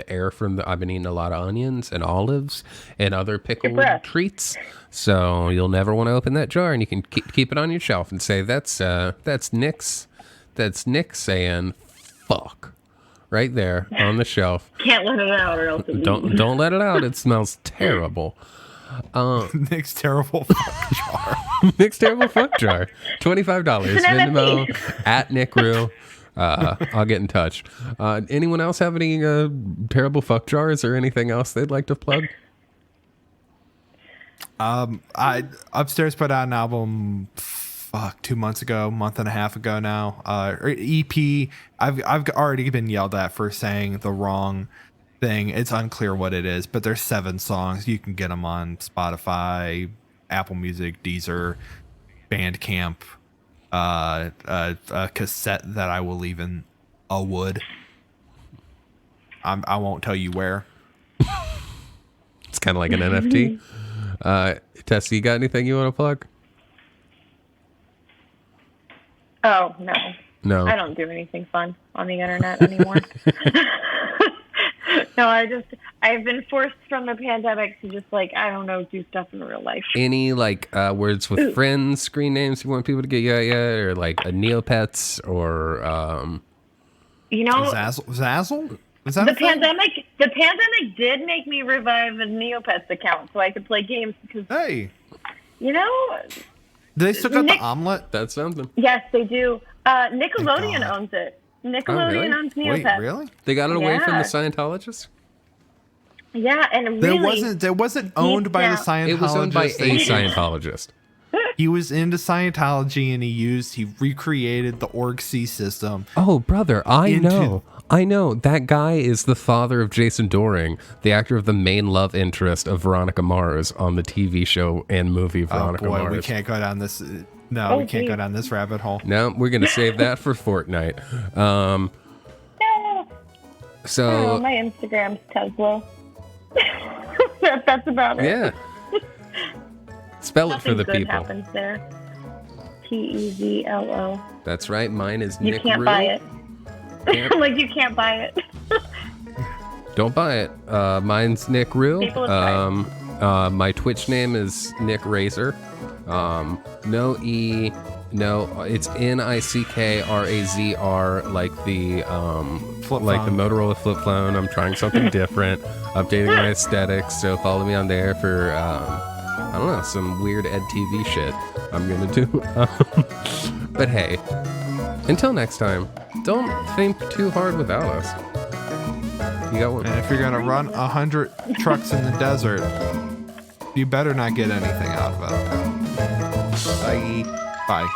air from I've been eating a lot of onions and olives and other pickled treats, so you'll never want to open that jar, and you can keep it on your shelf and say that's Nick saying fuck right there on the shelf. Can't let it out or else it Don't let it out. It smells terrible. Nick's terrible fuck jar. Nick's terrible fuck jar. $25. Venmo at Nick Rue. I'll get in touch. Anyone else have any terrible fuck jars or anything else they'd like to plug? I Upstairs put out an album 2 months ago, month and a half ago now. EP. I've already been yelled at for saying the wrong thing. It's unclear what it is, but there's 7 songs. You can get them on Spotify, Apple Music, Deezer, Bandcamp. A cassette that I will leave in a wood. I won't tell you where. It's kind of like an NFT. Tessa, you got anything you want to plug? Oh, no. No. I don't do anything fun on the internet anymore. No, I've been forced from the pandemic to just I don't know, do stuff in real life. Any words with friends, screen names you want people to get you at, or like a Neopets or Zazzle? Is that the pandemic? The pandemic did make me revive a Neopets account so I could play games because they still got the omelet. That's something. Yes, they do. Nickelodeon owns it. Nickelodeon owns Neopets. Wait, really? They got it away from the Scientologists? Yeah, and really, it wasn't owned by the Scientologists. It was owned by a Scientologist. He was into Scientology and he recreated the Org-C system. Oh, brother, I know. That guy is the father of Jason Doring, the actor of the main love interest of Veronica Mars on the TV show and movie Veronica Mars. We can't go down this. No, we can't go down this rabbit hole. No, we're going to save that for Fortnite. No. So my Instagram's Tesla. That's about it. Yeah. Spell it for the good people. Happens there. TEZLO. That's right. Mine is You Nick can't Rue. buy it. You can't buy it. Don't buy it. Mine's Nick Rue. People have tried. My Twitch name is Nick Razor. No E. No, it's NICKRAZR, like the the Motorola flip phone. I'm trying something different, updating my aesthetics. So follow me on there for I don't know, some weird ed TV shit I'm gonna do. But hey, until next time, don't think too hard without us. You got one. And if you're gonna run 100 trucks in the desert, you better not get anything out of it. Bye. Bye.